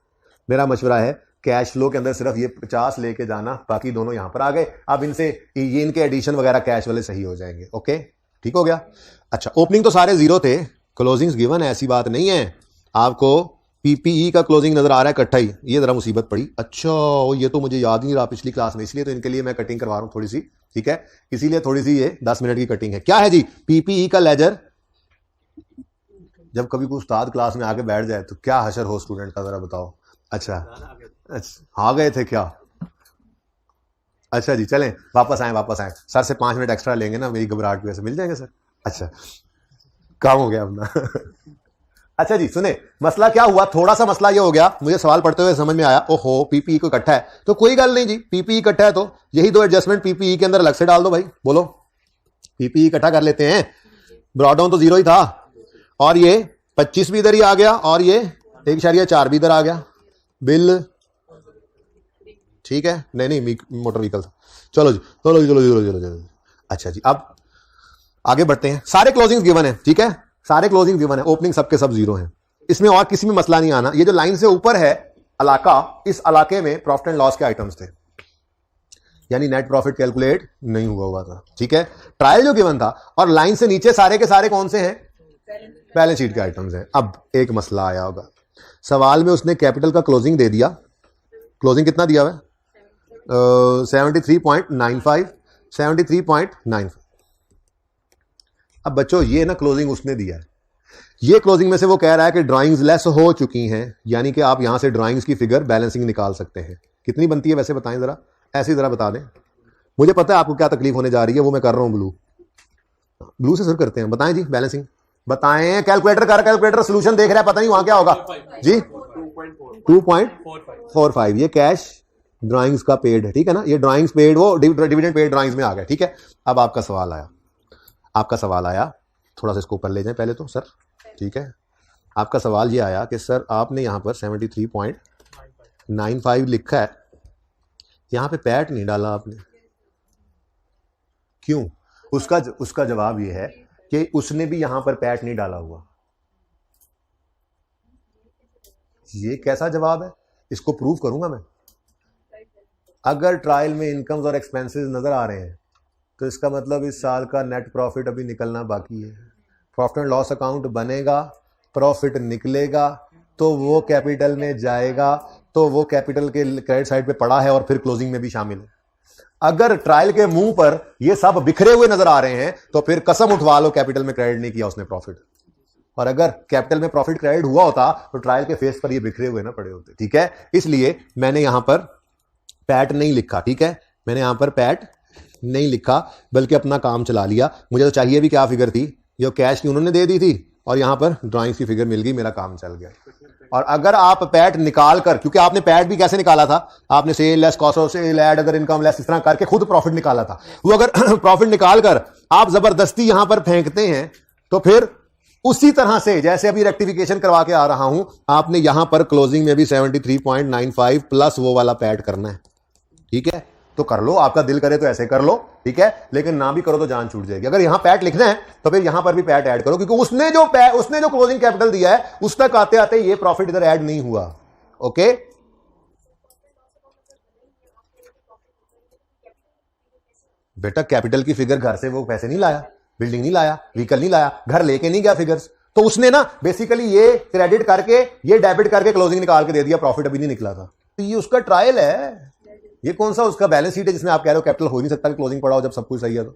मेरा मशवरा है कैश फ्लो के अंदर सिर्फ ये 50 लेके जाना, बाकी दोनों यहां पर आ गए। अब इनसे ये इनके एडिशन वगैरह कैश वाले सही हो जाएंगे। ओके, ठीक हो गया। अच्छा, ओपनिंग तो सारे जीरो थे, क्लोजिंग्स गिवन है, ऐसी बात नहीं है। आपको पीपीई का क्लोजिंग नजर आ रहा है इकट्ठा ही, ये जरा मुसीबत पड़ी। अच्छा, ये तो मुझे याद नहीं रहा पिछली क्लास में, इसलिए तो इनके लिए मैं कटिंग करवा रहा हूं थोड़ी सी, ठीक है। इसीलिए थोड़ी सी ये 10 मिनट की कटिंग है। क्या है जी? पीपीई का लेजर। जब कभी कोई उस्ताद क्लास में आके बैठ जाए तो क्या हशर हो स्टूडेंट का, जरा बताओ। अच्छा, आ गए थे क्या? अच्छा जी, चलें वापस आए। सर से 5 मिनट एक्स्ट्रा लेंगे ना, मेरी घबराहट की वजह से। मिल जाएंगे सर? अच्छा, काम हो गया अपना। अच्छा जी, सुने, मसला क्या हुआ? थोड़ा सा मसला ये हो गया, मुझे सवाल पढ़ते हुए समझ में आया, ओहो पीपीई को इकट्ठा है। तो कोई गल नहीं जी, पीपीई इकट्ठा है तो यही दो एडजस्टमेंट पीपीई के अंदर अलग से डाल दो भाई। बोलो, पीपीई इकट्ठा कर लेते हैं। ब्रॉड डाउन तो जीरो ही था और ये 25 भी इधर ही आ गया और ये 1.4 भी इधर आ गया। बिल ठीक है, नहीं मोटर व्हीकल था। चलो जी, चलो। अच्छा जी, अब आगे बढ़ते हैं। सारे क्लोजिंग गिवन है, ठीक है, सारे क्लोजिंग गिवन है। ओपनिंग सबके सब जीरो हैं, इसमें और किसी में मसला नहीं आना। ये जो लाइन से ऊपर है इलाका, इस इलाके में प्रॉफिट एंड लॉस के आइटम्स थे, यानी नेट प्रॉफिट कैलकुलेट नहीं हुआ था, ठीक है। ट्रायल जो गिवन था, और लाइन से नीचे सारे के सारे कौन से हैं? बैलेंस शीट के आइटम्स हैं। अब एक मसला आया होगा, सवाल में उसने कैपिटल का क्लोजिंग दे दिया। क्लोजिंग कितना दिया हुआ है? 73.95। 73.95। अब बच्चों ये ना क्लोजिंग उसने दिया है, ये क्लोजिंग में से वो कह रहा है कि ड्राइंग्स लेस हो चुकी हैं, यानी कि आप यहां से ड्राइंग्स की फिगर बैलेंसिंग निकाल सकते हैं। कितनी बनती है वैसे बताएं जरा, ऐसे जरा बता दें। मुझे पता है आपको क्या तकलीफ होने जा रही है, वो मैं कर रहा हूं ब्लू से शुरू करते हैं। बताएं जी बैलेंसिंग, बताएं। कैलकुलेटर सोल्यूशन देख रहा है, पता नहीं वहां क्या होगा जी। 2.45 ये कैश ड्राइंग्स का पेड है, ठीक है ना। ये ड्राइंग्स पेड, वो डिविडेंड पेड ड्राइंग्स में आ गया, ठीक है। अब आपका सवाल आया, थोड़ा सा इसको ऊपर ले जाएं पहले तो सर, ठीक है। आपका सवाल ये आया कि सर आपने यहां पर 73.95 लिखा है, यहां पे पैट नहीं डाला आपने, क्यों? उसका जवाब ये है कि उसने भी यहां पर पैट नहीं डाला हुआ। ये कैसा जवाब है? इसको प्रूव करूंगा मैं। अगर ट्रायल में इनकम्स और एक्सपेंसेस नजर आ रहे हैं तो इसका मतलब इस साल का नेट प्रॉफिट अभी निकलना बाकी है। प्रॉफिट एंड लॉस अकाउंट बनेगा, प्रॉफिट निकलेगा तो वो कैपिटल में जाएगा, तो वो कैपिटल के क्रेडिट साइड पे पड़ा है और फिर क्लोजिंग में भी शामिल है। अगर ट्रायल के मुंह पर ये सब बिखरे हुए नजर आ रहे हैं तो फिर कसम उठवा लो कैपिटल में क्रेडिट नहीं किया उसने प्रॉफिट। और अगर कैपिटल में प्रॉफिट क्रेडिट हुआ होता तो ट्रायल के फेस पर ये बिखरे हुए ना पड़े होते। ठीक है, इसलिए मैंने यहां पर पैट नहीं लिखा। ठीक है, मैंने यहां पर पैट नहीं लिखा बल्कि अपना काम चला लिया। मुझे तो चाहिए भी क्या फिगर थी, ये कैश की उन्होंने दे दी थी और यहां पर ड्राइंग्स की फिगर मिल गई, मेरा काम चल गया। और अगर आप पैट निकाल कर, क्योंकि आपने पैट भी कैसे निकाला था, आपने sale less cost of sale add other income less इस तरह करके खुद प्रॉफिट निकाला था। वो अगर प्रॉफिट निकाल कर आप जबरदस्ती यहां पर फेंकते हैं तो फिर उसी तरह से जैसे अभी रेक्टिफिकेशन करवा के आ रहा हूं, आपने यहां पर क्लोजिंग में भी 73.95 प्लस वो वाला पैट करना है। ठीक है, तो कर लो, आपका दिल करे तो ऐसे कर लो। ठीक है, लेकिन ना भी करो तो जान छूट जाएगी। अगर यहां पैट लिखना है तो फिर यहां पर भी पैट ऐड करो, क्योंकि उसने जो क्लोजिंग कैपिटल दिया है उस तक आते आते ये प्रॉफिट इधर ऐड नहीं हुआ। ओके, बेटा कैपिटल की फिगर घर से वो पैसे नहीं लाया, बिल्डिंग नहीं लाया, व्हीकल नहीं लाया, घर लेके नहीं गया फिगर्स, तो उसने ना बेसिकली ये क्रेडिट करके ये डेबिट करके क्लोजिंग निकाल के दे दिया, प्रॉफिट अभी नहीं निकला था। तो ये उसका ट्रायल है, ये कौन सा उसका बैलेंस शीट है जिसमें आप कह रहे हो कैपिटल हो नहीं सकता कि क्लोजिंग पड़ा हो जब सब कुछ सही है तो।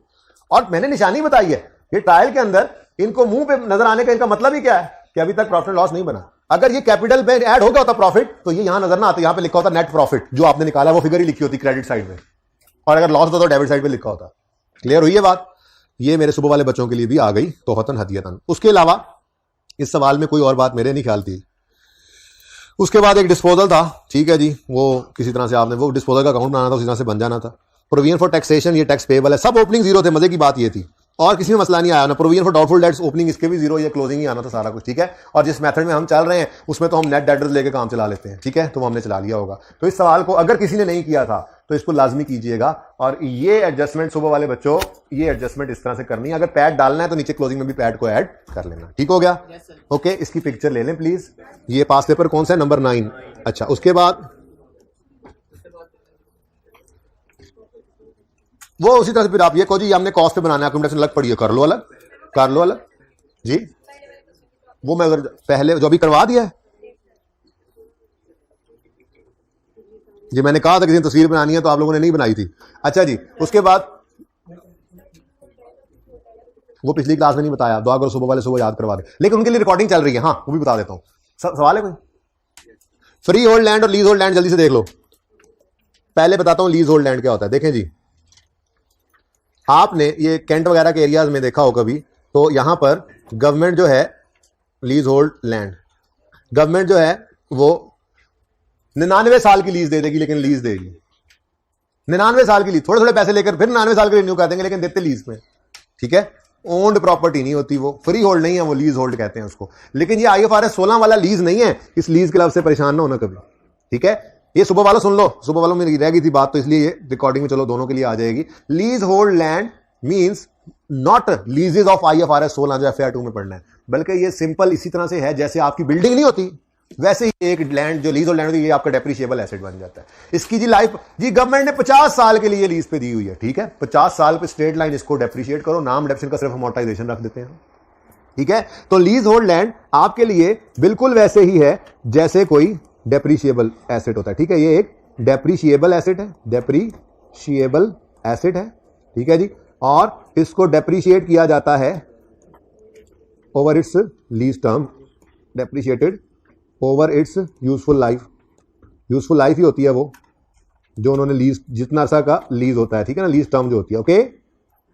और मैंने निशानी बताई है, ये ट्रायल के अंदर इनको मुंह पे नजर आने का इनका मतलब ही क्या है कि अभी तक प्रॉफिट लॉस नहीं बना। अगर ये कैपिटल में ऐड हो गया होता प्रॉफिट तो ये यहां नजर ना आता, यहां पे लिखा होता नेट प्रॉफिट, जो आपने निकाला वो फिगर ही लिखी होती क्रेडिट साइड में, और अगर लॉस होता तो डेबिट साइड पे लिखा होता। क्लियर हुई है बात? ये मेरे सुबह वाले बच्चों के लिए भी आ गई तोहफतन हदियतन। उसके अलावा इस सवाल में कोई और बात मेरे नहीं ख्याल थी। उसके बाद एक डिस्पोजल था, ठीक है जी, वो किसी तरह से आपने वो डिस्पोजल का अकाउंट बनाना था, उसी तरह से बन जाना था। प्रोविजन फॉर टैक्सेशन, ये टैक्स पेबल है, सब ओपनिंग जीरो थे। मजे की बात ये थी और किसी में मसला नहीं आया ना। Provision for doubtful debts opening इसके भी जीरो, ये क्लोजिंग ही आना था सारा कुछ। ठीक है, और जिस मेथड में हम चल रहे हैं उसमें तो हम नेट डेटर्स लेके काम चला लेते हैं। ठीक है, तो वो हमने चला लिया होगा। तो इस सवाल को अगर किसी ने नहीं किया था तो इसको लाजमी कीजिएगा। और ये एडजस्टमेंट सुबह वाले बच्चों, ये एडजस्टमेंट इस तरह से करनी है। अगर पैड डालना है तो नीचे क्लोजिंग में भी पैड को ऐड कर लेना। ठीक हो गया? ओके, इसकी पिक्चर ले लें प्लीज। ये पास पेपर कौन सा है? नंबर 9। अच्छा, उसके बाद वो उसी तरह से फिर आप ये कहो जी हमने कॉस्ट पे बनाना है, अकोमोडेशन अलग पड़ी है, कर लो अलग, कर लो अलग जी। वो मैं अगर पहले जो अभी करवा दिया है जी, मैंने कहा था किसी ने तस्वीर बनानी है तो आप लोगों ने नहीं बनाई थी। अच्छा जी, उसके बाद वो पिछली क्लास में नहीं बताया, दुआ करो सुबह वाले सुबह याद करवा दे, लेकिन उनके लिए रिकॉर्डिंग चल रही है। हाँ, वो भी बता देता हूं। सवाल है कोई? फ्री होल्ड लैंड और लीज होल्ड लैंड जल्दी से देख लो। पहले बताता हूं लीज होल्ड लैंड क्या होता है। देखें जी, आपने ये कैंट वगैरह के एरियाज में देखा हो कभी, तो यहां पर गवर्नमेंट जो है लीज होल्ड लैंड, गवर्नमेंट जो है वो 99 साल की लीज दे देगी, लेकिन लीज देगी 99 साल की लीज, थोड़े थोड़े पैसे लेकर फिर 99 साल के रिन्यू कर देंगे, लेकिन देते लीज में। ठीक है, ओन्ड प्रॉपर्टी नहीं होती, वो फ्री होल्ड नहीं है, वो लीज होल्ड कहते हैं उसको। लेकिन ये IFRS 16 वाला लीज नहीं है, इस लीज के लफ्ज से परेशान ना होना कभी। ठीक है, ये सुबह वालों सुन लो, सुबह वालों में रह गई थी बात, तो इसलिए ये रिकॉर्डिंग में चलो दोनों के लिए आ जाएगी। Lease hold land means not लीजेस of IFRS 16 जो FAR 2 में पढ़ना है, बल्कि ये सिंपल इसी तरह से है जैसे आपकी बिल्डिंग नहीं होती वैसे ही एक लैंड जो लीज होल्ड लैंड होती है, ये आपका डेप्रिशिएबल एसेट बन जाता है। इसकी जी लाइफ जी गवर्नमेंट ने 50 साल के लिए लीज पे दी हुई है। ठीक है, 50 साल पे स्ट्रेट लाइन इसको डेप्रिशिएट करो, नाम डेप्रिशिएशन का सिर्फ अमोर्टाइजेशन रख देते हैं। ठीक है, तो लीज होल्ड लैंड आपके लिए बिल्कुल वैसे ही है जैसे कोई डेप्रिशिएबल एसेट होता है। ठीक है, ये एक डेप्रिशिएबल एसेट है, डेप्रिशिएबल एसेट है। ठीक है जी, और इसको डेप्रिशिएट किया जाता है over its lease term, depreciated over its useful life. Useful life ही होती है वो जो उन्होंने लीज, जितना अरसा का लीज होता है। ठीक है ना, लीज टर्म जो होती है। ओके,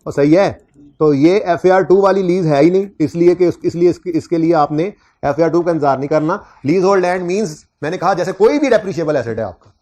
और सही है। तो ये FAR 2 वाली लीज है ही नहीं, इसलिए कि इसके लिए आपने FAR 2 का इंतजार नहीं करना। लीज होल्ड लैंड मींस मैंने कहा जैसे कोई भी डेप्रिशिएबल एसेट है आपका।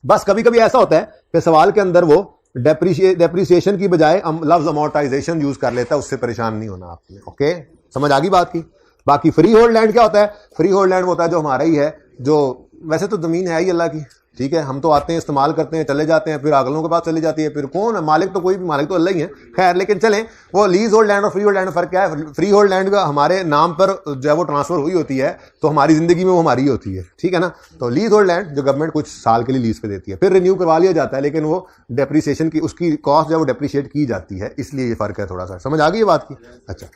बस कभी कभी ऐसा होता है कि सवाल के अंदर वो डेप्रिसिएशन की बजाय लफ्ज अमोर्टाइजेशन यूज कर लेता है, उससे परेशान नहीं होना आपने। ओके, समझ आ गई बात की? बाकी फ्री होल्ड लैंड क्या होता है? फ्री होल्ड लैंड होता है जो हमारा ही है, जो वैसे तो जमीन है ही अल्लाह की। ठीक है, हम तो आते हैं, इस्तेमाल करते हैं, चले जाते हैं, फिर अगलों के पास चली जाती है, फिर कौन है मालिक? तो कोई भी मालिक तो अल्लाह ही है। खैर, लेकिन चलें, वो लीज होल्ड लैंड और फ्री होल्ड लैंड में फर्क क्या है? फ्री होल्ड लैंड का हमारे नाम पर जो है वो ट्रांसफर हुई होती है, तो हमारी जिंदगी में वो हमारी ही होती है। ठीक है ना? तो लीज होल्ड लैंड जो गवर्नमेंट कुछ साल के लिए लीज पे देती है, फिर रिन्यू करवा लिया जाता है, लेकिन वो डेप्रिसिएशन की उसकी कॉस्ट जो है वो डेप्रिशिएट की जाती है, इसलिए ये फर्क है थोड़ा सा। समझ आ गई ये बात की? अच्छा,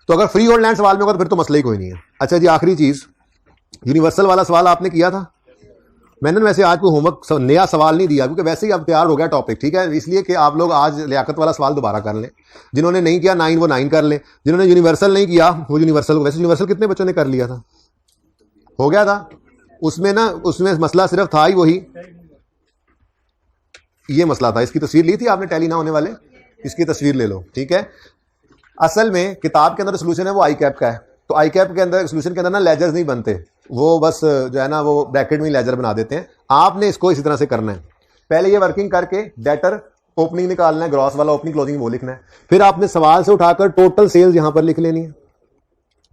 तो अगर फ्री होल्ड लैंड सवाल में होगा तो फिर तो मसला ही कोई नहीं है। अच्छा जी, आखिरी चीज, यूनिवर्सल वाला सवाल आपने किया था, मैंने वैसे आज कोई होमवर्क नया सवाल नहीं दिया, क्योंकि वैसे ही अब तैयार हो गया टॉपिक, ठीक है, इसलिए कि आप लोग आज लियाकत वाला सवाल दोबारा कर लें। जिन्होंने नहीं किया 9 वो 9 कर लें, जिन्होंने यूनिवर्सल नहीं किया वो यूनिवर्सल को, वैसे यूनिवर्सल कितने बच्चों ने कर लिया था, हो गया था उसमें ना, उसमें मसला सिर्फ था ही वही, ये मसला था। इसकी तस्वीर ली थी आपने टैली ना होने वाले, इसकी तस्वीर ले लो, ठीक है। असल में किताब के अंदर सोल्यूशन है वो आई कैप का है, तो आई कैप के अंदर सोल्यूशन के अंदर ना लेजर्स नहीं बनते, वो बस जो है ना वो ब्रैकेट में लेजर बना देते हैं। आपने इसको इसी तरह से करना है, पहले ये वर्किंग करके डेटर ओपनिंग निकालना है, ग्रॉस वाला ओपनिंग क्लोजिंग वो लिखना है, फिर आपने सवाल से उठाकर टोटल सेल्स यहां पर लिख लेनी है,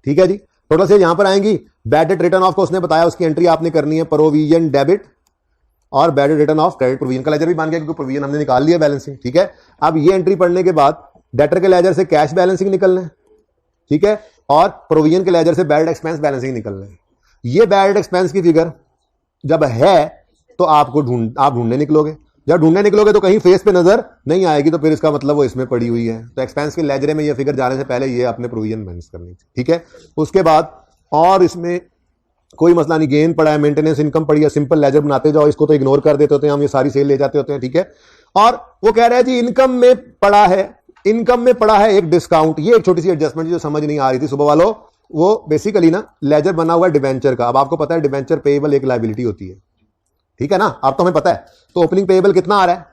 ठीक है जी। टोटल सेल्स यहां पर आएंगी, बैड डेट रिटर्न ऑफ को उसने बताया, उसकी एंट्री आपने करनी है प्रोविजन डेबिट और bad debt return of credit. Provision का लेजर भी बन गया क्योंकि प्रोविजन हमने निकाल लिया बैलेंसिंग, ठीक है। अब ये एंट्री पढ़ने के बाद डेटर के लेजर से कैश बैलेंसिंग निकलना है, ठीक है, और प्रोविजन के लेजर से बैड एक्सपेंस बैलेंसिंग निकलना है। ये बैड एक्सपेंस की फिगर जब है तो आपको आप ढूंढने निकलोगे, जब ढूंढने निकलोगे तो कहीं फेस पे नजर नहीं आएगी, तो फिर इसका मतलब वो इसमें पड़ी हुई है। तो एक्सपेंस के लेजरे में ये फिगर जाने से पहले ये आपने प्रोविजन मैनेज करनी थी, ठीक है। उसके बाद और इसमें कोई मसला नहीं, गेन पड़ा है, मेंटेनेंस इनकम पड़ी है, सिंपल लेजर बनाते जाओ, इसको तो इग्नोर कर देते होते हैं हम, ये सारी सेल ले जाते होते हैं, ठीक है। और वो कह रहा है जी इनकम में पड़ा है, इनकम में पड़ा है एक डिस्काउंट। ये एक छोटी सी एडजस्टमेंट जो समझ नहीं आ रही थी सुबह वालों, वो बेसिकली ना लेजर बना हुआ है डिबेंचर का। अब आपको पता है डिबेंचर पेएबल एक लायबिलिटी होती है, ठीक है ना, आप तो हमें पता है। तो ओपनिंग पेएबल कितना आ रहा है,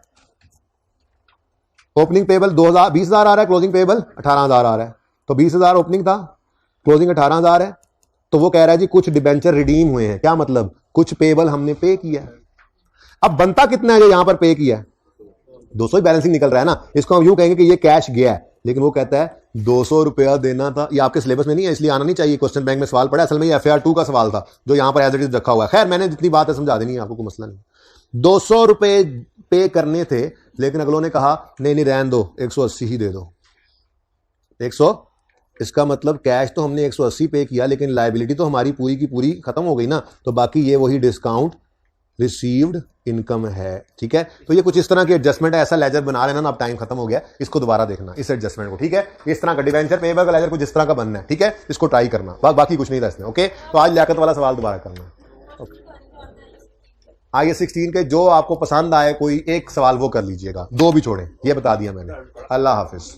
ओपनिंग पेएबल 20,000 आ रहा है, क्लोजिंग पेएबल 18,000 आ रहा है। तो 20,000 ओपनिंग था, क्लोजिंग 18,000 है। तो वो कह रहा है जी कुछ डिबेंचर रिडीम हुए हैं, क्या मतलब, कुछ पेएबल हमने पे किया। अब बनता कितना है जो यहां पर पे किया, 200 ही बैलेंसिंग निकल रहा है ना। इसको हम यूं कहेंगे कि ये कैश गया है, लेकिन वो कहता है 200 रुपया देना था। ये आपके सिलेबस में नहीं है इसलिए आना नहीं चाहिए, क्वेश्चन बैंक में सवाल पड़ा, असल में ये FAR 2 का सवाल था जो यहां पर एज इट इज रखा हुआ है। खैर मैंने जितनी बात है समझा देनी है आपको, कोई मसला नहीं। 200 रुपए पे करने थे, लेकिन अगलों ने कहा नहीं रहने दो, 180 ही दे दो। 100, इसका मतलब कैश तो हमने 180 पे किया, लेकिन लायबिलिटी तो हमारी पूरी की पूरी खत्म हो गई ना, तो बाकी ये वही डिस्काउंट रिसीव्ड इनकम है, ठीक है। तो ये कुछ इस तरह की एडजस्टमेंट है, ऐसा लेजर बना लेना ना, अब टाइम खत्म हो गया, इसको दोबारा देखना इस एडजस्टमेंट को, ठीक है। इस तरह का डिबेंचर पेएबल का लेजर कुछ इस तरह का बनना है, ठीक है, इसको ट्राई करना, बाकी कुछ नहीं था इसमें, ओके। तो आज लियाकत वाला सवाल दोबारा करना, आइए 16 के जो आपको पसंद आए कोई एक सवाल वो कर लीजिएगा, 2 भी छोड़ें, ये बता दिया मैंने। अल्लाह हाफिज।